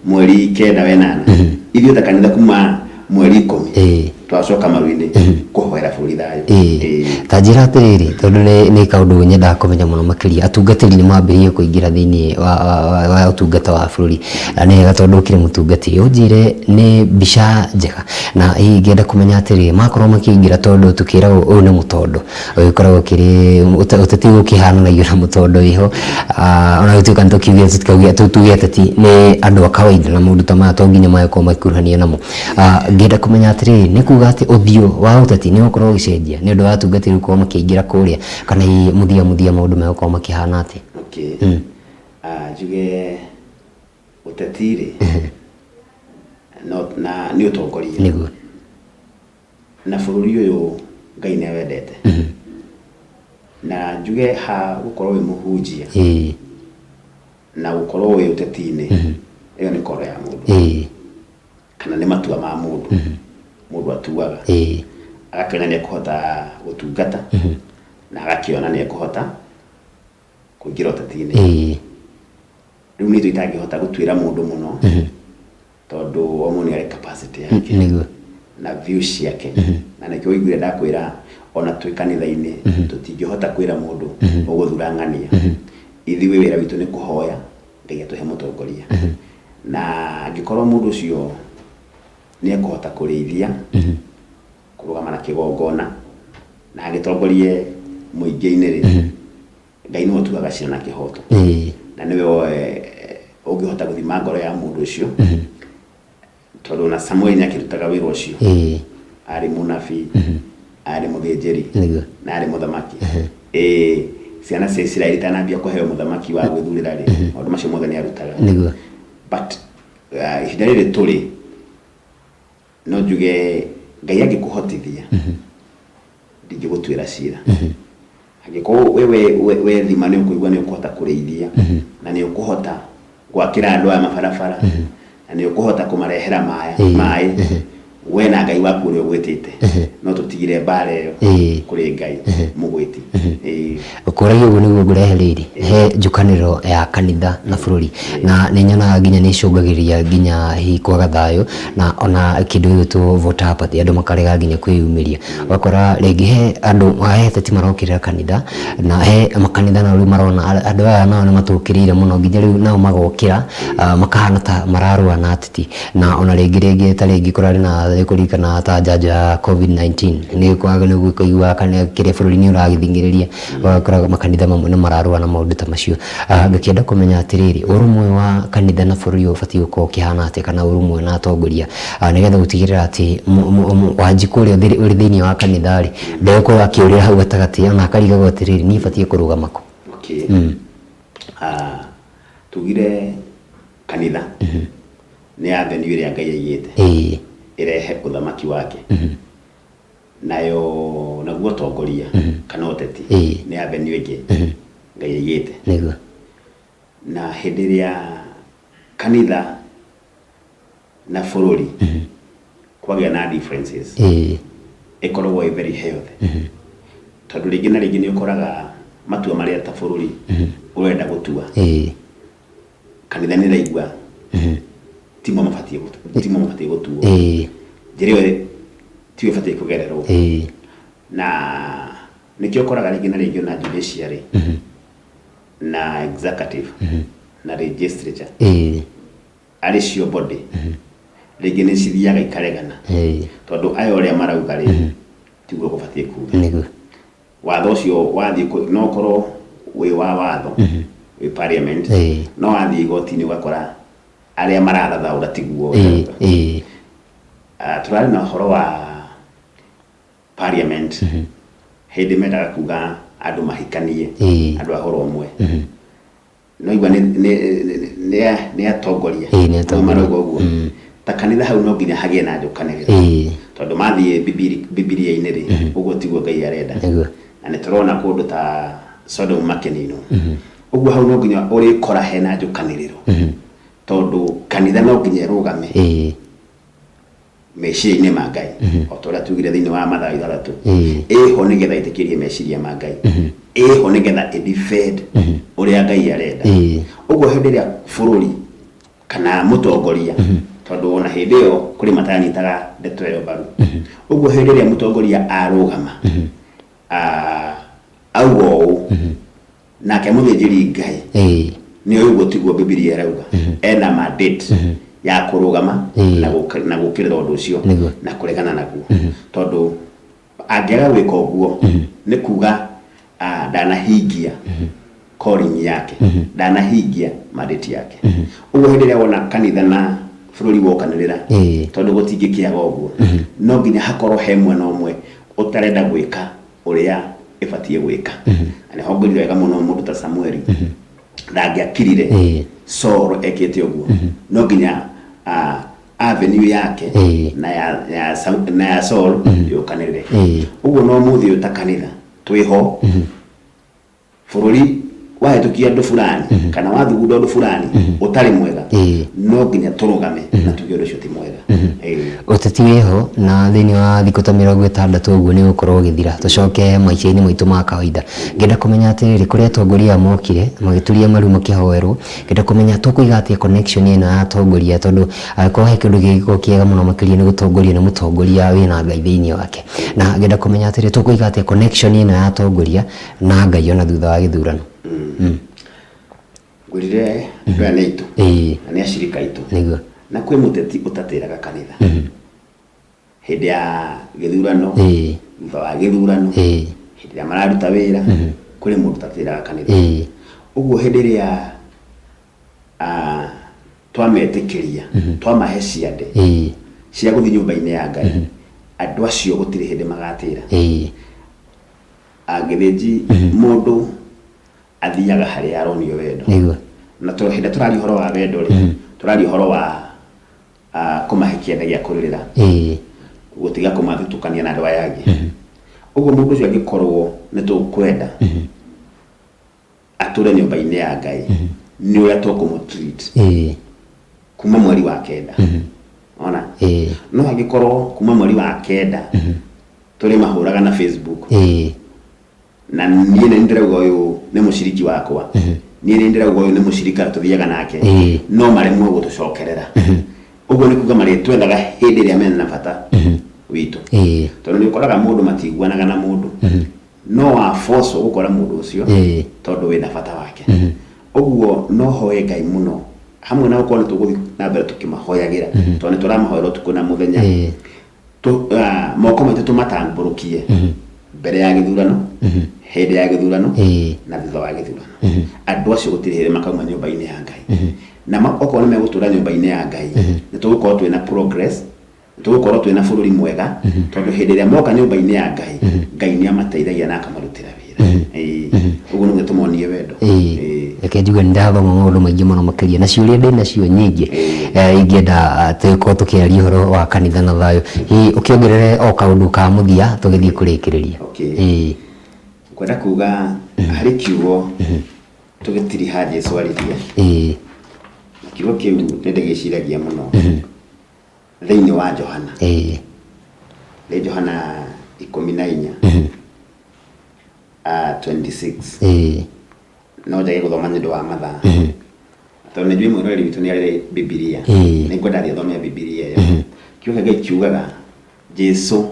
mweri 9 ithuĩ ta kanitha kuma mweri 10 twacoka maru-inĩ kũhoera bũrũri thayũ ta njĩra atĩrĩrĩ tondũ nĩ kaũndũ nyendaga kũmenya mũno makĩria atungatĩri nĩ mambĩrĩirie kũingĩra thĩinĩ wa ũtungata wa bũrũri na nĩ wega tondũ ũkĩrĩ mũtungatĩri ũnjĩre nĩ mbica njega na hihi ngĩenda kũmenya atĩrĩrĩ makorwo makĩingĩra tondũ tũkĩragwo ũyũ nĩ mũtondo ũgĩkoragwo kĩrĩ ũteti gũkĩhananagio na mũtondo wĩho ona gũtuĩka nĩ tuge ateti nĩ andũ a kawaida na maũndũ ta maya to nginya magĩkorwo makĩkuruhanio namo ngĩenda kũmenya atĩrĩrĩ nĩ kuga atĩ ũthiũ wa ũteti nĩ ũkorwo ũgĩcenjia nĩ ũndũ wa atungatĩri gũkorwo makĩingĩra kũrĩa kana muthia maũndũ megũkorwo makĩhana atĩ njuge ũteti-rĩ na nĩ ũtongoria na bũrũri ũyũ Ngai nĩ wendete na njuge ha gũkorwo wĩ mũhunjia na gũkorwo wĩ ũteti-inĩ ĩyo nĩ koro ya mũndũ kana nĩ matua ma mũndũ mũndũ atuaga agakĩona nĩ ekũhota gũtungata na agakĩona nĩ ekũhota kũingĩra ũteti-inĩ rĩu nĩ tũtangĩhota gũtuĩra mũndũ mũno tondũ o mũndũ nĩ arĩ capacity yake na views ciake na nĩkĩo ũiguire ndakwĩra ona twĩ kanitha-inĩ tũtingĩhota kwĩra mũndũ ũgũthura ng'ania ithuĩ wĩra witũ nĩ kũhoya Ngai atũhe mũtongoria na angĩkorwo mũndũ ũcio nĩ ekũhota kũrĩithia kũrũgama na kĩgongona na agĩtongorie mũingĩ-inĩ Ngai nĩ ũtuaga cira na kĩhoto na nĩwe ũngĩhota gũthima ngoro ya mũndũ ũcio tondũ na Samuel nĩ akĩrutaga wĩra ũcio arĩ mũnabii arĩ mũthĩnjĩri na arĩ mũthamaki ciana cia Israeli itanambia kũheo mũthamaki wa gwĩthurĩra rĩ maũndũ macio mothe nĩ arutaga but ihinda rĩrĩ tũrĩ no njuge Ngai angĩkũhotithia ndingĩgũtuĩra cira angĩkorwo we thima nĩ ũkũigua nĩ ũkũhota kũrĩithia na nĩ ũkũhota gwakĩra andũ aya mabarabara na nĩ ũkũhota kũmarehera maĩ we na Ngai waku ũrĩa ũgwĩtĩte no tũtigire mbara ĩyo kũrĩ Ngai mũgwĩti ũkũragia ũguo nĩguo ngũrehereire he njũkanĩro ya kanitha na bũrũri na nĩ nyonaga nginya nĩ icũngagĩrĩria nginya hihi kwaga thayũ na ona kĩndũ gĩgwĩtwo voter apathy andũ makarega nginya kwĩyumĩria ũgakora rĩngĩ he andũ he ateti marokĩrĩra kanitha na he makanitha nao rĩu marona andũ aya nao nĩ matũkĩrĩire mũno nginya rĩu nao magokĩra makahana ta mararũa na ateti na ona rĩngĩ ta rĩngĩ kũrarĩ na kũririkana ta njanjo ya COVID-19 nĩ kwaga nĩ gũkũigua kana kĩrĩa bũrũri-inĩ ũragĩthingĩrĩria ũgakora makanitha mamwe nĩ mararũa na maũndũ ta macio ngakĩenda kũmenya atĩrĩrĩ ũrũmwe wa kanitha na bũrũri ũbatiĩ gũkorwo ũkĩhana atĩa kana ũrũmwe na atongoria nĩgetha gũtigĩrĩra atĩ Wanjikũ ũrĩa ũrĩ thĩinĩ wa kanitha rĩ ndegũkorwo akĩũrĩra hau gatagatĩ ona akarigagwo atĩrĩrĩ niĩ batiĩ kũrũgama kũ tugire kanitha nĩ athani ĩrĩa Ngai aigĩte irehe ũthamaki wake naguo tongoria kana ũteti nĩ avenue ĩngĩ Ngai aigĩte na hĩndĩ ĩrĩa kanitha na bũrũri kwagĩa na differences ĩkoragwo very healthy tondũ rĩngĩ na rĩngĩ nĩ ũkoraga matua marĩa ta bũrũri ũrenda gũtua kanitha nĩ raigua timo mabatiĩ gũtuo njĩra ĩyo tiyo ĩbatiĩ kũgererwo na nĩkĩo ũkoraga rĩngĩ na rĩngĩ ona judiciary na executive na legislature arĩ cio body rĩngĩ nĩ cithiaga ikaregana tondũ aya ũrĩa marauga rĩ tiguo gũbatiĩ kuga watho ũcio wathiĩ no ũkorwo wĩ wa watho wĩ parliament no wathiĩ igoti-inĩ ũgakora arĩa marathathaũra tiguo tũrarĩ na ũhoro wa parliament hĩndĩ mendaga kuga andũ mahikanie andũ a ũhoro ũmwe no igua nĩ atongoria marauga ũguo ta kanitha hau no nginya hagĩe na njũkanĩrĩro tondũ mathiĩ bibilia-inĩ rĩ ũguo tiguo Ngai arenda na nĩ tũrona kũndũ ta Sodom makĩninwo ũguo hau no nginya ũrĩkora hena njũkanĩrĩro tondũ kanitha no nginya ĩrũgame meciria-inĩ ma Ngai o ta ũrĩa tugire thĩinĩ wa Mathayo 6 ĩho nĩgetha ĩtĩkĩrie meciria ma Ngai ĩho nĩgetha ĩdefend ũrĩa Ngai arenda ũguo hĩndĩ ĩrĩa bũrũri kana mũtongoria tondũ ona hĩndĩ ĩyo kũrĩ matanyitaga ndeto ĩyo mbaru ũguo hĩndĩ ĩrĩa mũtongoria arũgama auga ũũ nake mũthĩnjĩri Ngai nĩ ũguo tiguo Bibilia ĩrauga ena mandate ya kũrũgama na gũkĩrĩra ũndũ ũcio na kũregana naguo tondũ angĩaga gwĩka ũguo nĩ kuga ndanahingia calling yake ndanahingia mandate yake ũguo hĩndĩ ĩrĩa wona kanitha na bũrũri wokanĩrĩra tondũ gũtingĩkĩaga ũguo no nginya hakorwo he mwena ũmwe ũtarenda gwĩka ũrĩa ĩbatiĩ gwĩka na nĩho ngũrire wega mũno mũndũ ta Samueli ndangĩakirire Saul ekĩte ũguo no nginya avenue yake na ya Saul yokanĩrĩre ũguo no mũthĩ ũyũ ta kanitha twĩho bũrũri wahĩtũkia andũ fulani kana wathugunda ũndũ fulani ũtarĩ mwega no nginya tũrũgame na tuge ũndũ ũcio ti mwega ũteti wĩho na thĩinĩ wa thikũ ta 60 ũguo nĩ gũkorwo ũgĩthira tũcoke maica-inĩ maitũ ma kawaida ngenda kũmenya atĩrĩrĩ kũrĩa atongoria mokire magĩturia maru makĩhoerwo ngenda kũmenya tũkũiga atĩa connection ĩno ya atongoria tondũ angĩkorwo he kĩndũ gĩgĩkorwo kĩega mũno makĩria nĩ gũtongoria nĩ mũtongoria wĩna Ngai thĩinĩ wake na ngenda kũmenya atĩrĩrĩ tũkũiga atĩa connection ĩno ya atongoria na Ngai ona thutha wa gĩthurano ngwĩrire andũ aya nĩ aitũ na nĩ acirika aitũ na kwĩ mũteti ũtatĩraga kanitha hĩndĩ ya gĩthurano thutha wa gĩthurano hĩndĩ ĩrĩa mararuta wĩra kũrĩ mũndũ ũtatĩraga kanitha ũguo hĩndĩ ĩrĩa twametĩkĩria twamahe ciande cia gũthiĩ nyũmba-inĩ ya Ngai andũ acio gũtirĩ hĩndĩ magatĩra angĩthĩnji mũndũ athiaga harĩa aronio wendo na hĩndĩ tũraria ũhoro wa wendo rĩ tũraria ũhoro wa kũmahe kĩanda gĩa kũrĩrĩra gũtiga kũmathutũkania na andũ aya angĩ ũguo mũndũ ũcio angĩkorwo nĩ tũkwenda atũre nyũmba-inĩ ya Ngai nĩ ũrĩa tũkũmũtreat kuma mweri wa kenda ona no angĩkorwo kuma mweri wa kenda tũrĩ mahũraga na Facebook na niĩ nĩ ndĩrauga ũyũ nĩ mũciriki wakwa niĩ nĩ ndĩrauga ũyũ nĩ mũcirika tũthiaga nake no maremwo gũtũcokerera ũguo nĩ kuga marĩtwendaga hĩndĩ ĩrĩa mena bata witũ tondũ nĩ ũkoraga mũndũ matiguanaga na mũndũ no wa force gũkora mũndũ ũcio tondũ wĩna bata wake ũguo no hoe Ngai mũno hamwe na gũkorwo nĩ tũgũthiĩ na mbere tũkĩmahoyagĩra tondũ nĩ tũramahoera ũtukũ na mũthenya moko maitũ tũmatambũrũkie mbere ya gĩthurano hĩndĩ ya gĩthurano na thutha wa gĩthurano andũ acio gũtirĩ hĩndĩ makauma nyũmba-inĩ ya Ngai na okorwo nĩ megũtũra nyũmba-inĩ ya Ngai nĩ tũgũkorwo twĩna progress tũgũkorwo twĩna bũrũri mwega tondũ hĩndĩ ĩrĩa moka nyũmba-inĩ ya Ngai Ngai nĩ amateithagia na akamarutĩra wĩra ũguo nĩ tũmonie wendo reke njuge nĩ ndathoma maũndũ maingĩ mũno makĩria na ciũria ndĩnacio nyingĩ ingĩenda tũkorwo tũkĩaria ũhoro wa kanitha na thayũ ũkĩongerere o kaũndũ ka mũthia tũgĩthiĩ kũrĩkĩrĩria kwenda kuga harĩ kiugo tũgĩtiriha Jesũ arĩria kiugo kĩu nĩ ndĩgĩciragia mũno thĩinĩ wa Johana nĩ Johana 14 26 no njage gũthoma nĩ ũndũ wa mathaa tondũ nĩ njũĩ mwĩroreri witũ nĩ arĩ Bibilia nĩ ngwenda thomea Bibilia ĩyo kiugo Ngai kiugaga Jesũ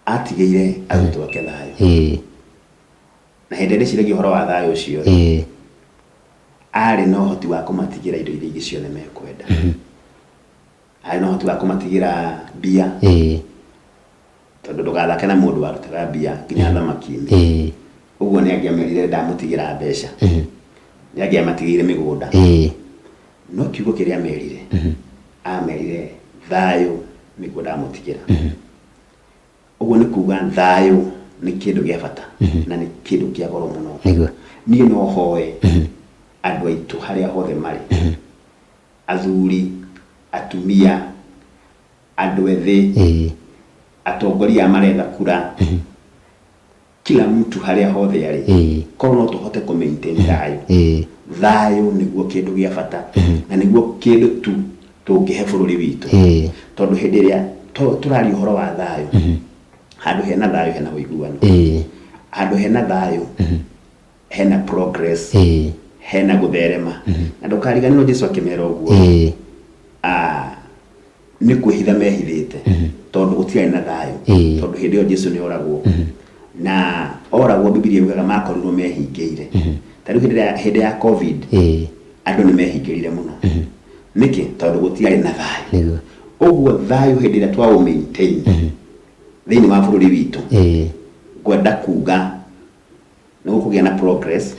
atigĩire arutwo ake thayũ na hĩndĩ ĩrĩa ndĩciragia ũhoro wa thayũ ũcio arĩ na ũhoti wa kũmatigĩra indo iria ingĩ ciothe mekwenda arĩ na ũhoti wa kũmatigĩra mbia tondũ ndũgathake na mũndũ warutaga mbia nginya thamaki-inĩ ũguo nĩ angĩamerire ndamũtigĩra mbeca nĩ angĩamatigĩire mĩgũnda no kiugo kĩrĩa amerire amerire thayũ nĩguo ndamũtigĩra ũguo nĩ kuga thayũ nĩ kĩndũ gĩa bata na nĩ kĩndũ kĩa goro mũno niĩ no hoe andũ aitũ harĩa hothe marĩ athuri atumia andũ ethĩ atongoria maretha kura kila mtu harĩa hothe arĩ korwo no tũhote kũ maintain thayũ nĩguo kĩndũ gĩa bata na nĩguo kĩndũ tu tũngĩhe bũrũri witũ tondũ hĩndĩ ĩrĩa tũraria ũhoro wa thayũ handũ hena thayũ hena ũiguano handũ hena thayũ hena progress hena gũtherema na ndũkariganĩrwo Jesũ akĩmera ũguo nĩ kwĩhitha mehithĩte tondũ gũtirarĩ na thayũ tondũ hĩndĩ ĩyo Jesũ nĩ oragwo na oragwo Bibilia yugaga makorirwo mehingĩire tarĩu hĩndĩ ya COVID andũ nĩ mehingĩrire mũno nĩkĩ tondũ gũtirarĩ na thayũ ũguo thayũ hĩndĩ ĩrĩa twa maintain thĩinĩ wa bũrũri witũ ngwenda kuga nĩ gũkũgĩa na progress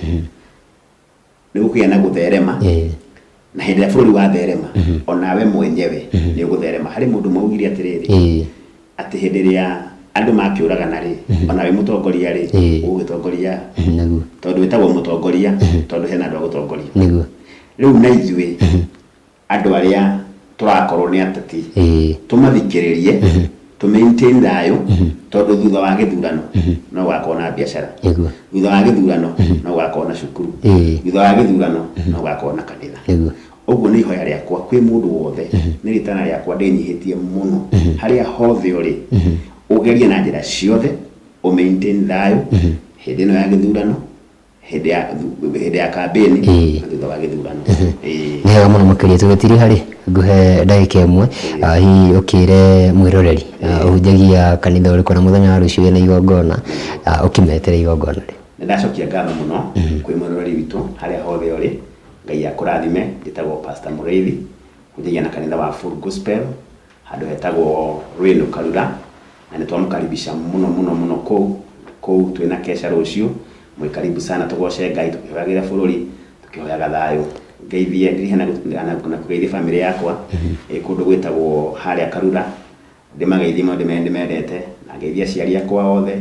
nĩ gũkũgĩa na gũtherema na hĩndĩ ĩrĩa bũrũri watherema onawe mwenyewe nĩ ũgũtherema harĩ mũndũ maugire atĩrĩrĩ atĩ hĩndĩ ĩrĩa andũ makĩũragana rĩ onawe mũtongoria rĩ ũgũgĩtongoria tondũ wĩtagwo mũtongoria tondũ hena andũ a gũtongoria rĩu na ithuĩ andũ arĩa tũrakorwo nĩ ateti tũmathikĩrĩrie to maintain thayũ tondũ thutha wa gĩthurano no gũgakorwo na biacara thutha wa gĩthurano no gũgakorwo na cukuru thutha wa gĩthurano no gũgakorwo na kanitha ũguo nĩ ihoya rĩakwa kwĩ mũndũ wothe nĩ rĩtana rĩakwa ndĩnyihĩtie mũno harĩa hothe ũrĩ ũgerie na njĩra ciothe o maintain thayũ hĩndĩ ĩno ya gĩthurano hĩndĩ ya kambĩni na thutha wa gĩthurano nĩ wega mũno makĩria tũgĩtiri harĩ ngũhe ndagĩka ĩmwe hihi ũkĩre mwĩroreri ũhunjagia kanitha ũrĩkũ na mũthenya wa rũciũ wĩna igongona ũkĩmetere igongona rĩ nĩ ndacokia ngatho mũno kwĩ mwĩroreri witũ harĩa hothe ũrĩ Ngai akũrathime njĩtagwo Pastor Mũrĩithi hunjagia na kanitha wa Full Gospel handũ hetagwo Rwĩnũ Karura na nĩ twamũkaribisha mũno kũu twĩna kesha rũciũ mwĩ karibu sana tũgoce Ngai tũkĩhoyagĩra bũrũri tũkĩhoyaga thayũ ngeithie ndirihe na kũgeithia family yakwa kũndũ gwĩtagwo harĩa Karura ndimageithie maundu ndimendete na ngeithia aciari akwa othe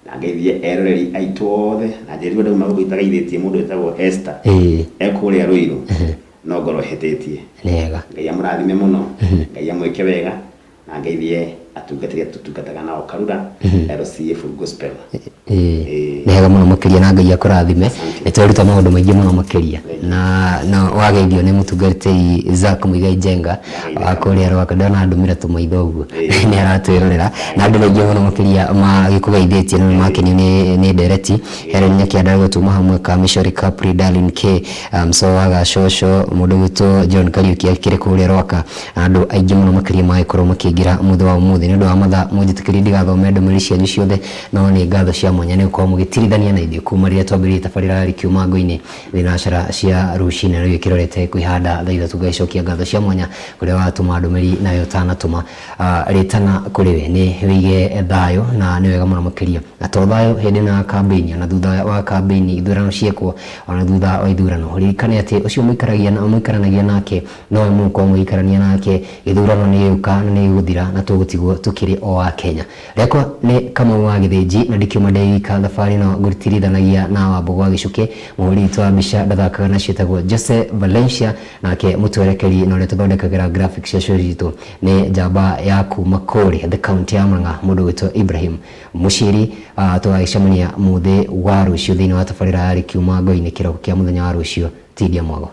na ngeithie eroreri aitu othe na njĩrĩirwo ndauma gũgĩtagaithĩtie mũndũ wĩtagwo Esther ekũrĩa Rũirũ no ngoro hĩtĩtie nega Ngai amũrathime mũno Ngai amwĩke wega na ngeithie atungatĩria tutungataga nao Karura LCA Full Gospel nega mũno makĩria na Ngai akũrathime nĩtweruta maũndũ maingĩ mũno makĩria na wageithio nĩ mũtungatĩri Zack Muigai Njenga akũrĩa Rwaka ndona ndũmĩra tũmaitho ũguo nĩ aratwĩrorera na andũ aingĩ mũno makĩria magĩkũgeithĩtie na makenio nĩ ndereti Helen Nyakianda gũtuma hamwe Kamishori Capri Darlin K Msowaga Shosho mũndũ witũ John Kariuki akĩrĩ kũrĩa Rwaka andũ aingĩ mũno makĩria magĩkorwo makĩingĩra mũthĩ wa ũmũthĩ nĩ ũndũ wa mathaa mũnjĩtĩkĩrie ndigathome ndũmĩrĩri cianyu ciothe no nĩ ngatho cia mwanya nĩ gũkorwo mũgĩtirithania na ithuĩ kuma rĩrĩa twambĩrĩirie tabarĩra Rikiuma Ngoinĩ thinacara cia rũcinĩ rĩu ikĩrorete kwĩhanda thaa ithatũ gaicokia ngatho cia mwanya kũrĩa watũma ndũmĩrĩri nayo ũtanatũma rĩtana kũrĩ we nĩ wĩige thayũ na nĩ wega mũno makĩria na to thayũ hĩndĩ na kambĩini ona thutha wa kambĩini ithurano ciekwo ona thutha wa ithurano ririkane atĩ ũcio mũikaranagia nake no mũkorwo mũikarania nake gĩthurano nĩ gĩũka na nĩ gĩgũthira na tũgũtigwo tũkĩrĩ o wa Kenya rĩakwa nĩ Kamau wa Gĩthĩnji na ndikiuma ndĩika thabarĩ no ngũtirithanagia na Wambũgũ wa Gĩcũkĩ mũhũri witũ wa mbica ndathakaga na ciĩtagwo Jose Valencia nake mũtwerekeri na ũrĩa tũthondekagĩra graphics cia show citũ nĩ njamba ya kuma Kũrĩ the county ya Murang'a mũndũ witũ Ibrahim Mũciri tũgagĩcemania mũthĩ wa rũciũ thĩinĩ wa tabarĩra ya Rikiuma Ngoinĩ kĩroko kĩa mũthenya wa rũciũ Tidia Mwago.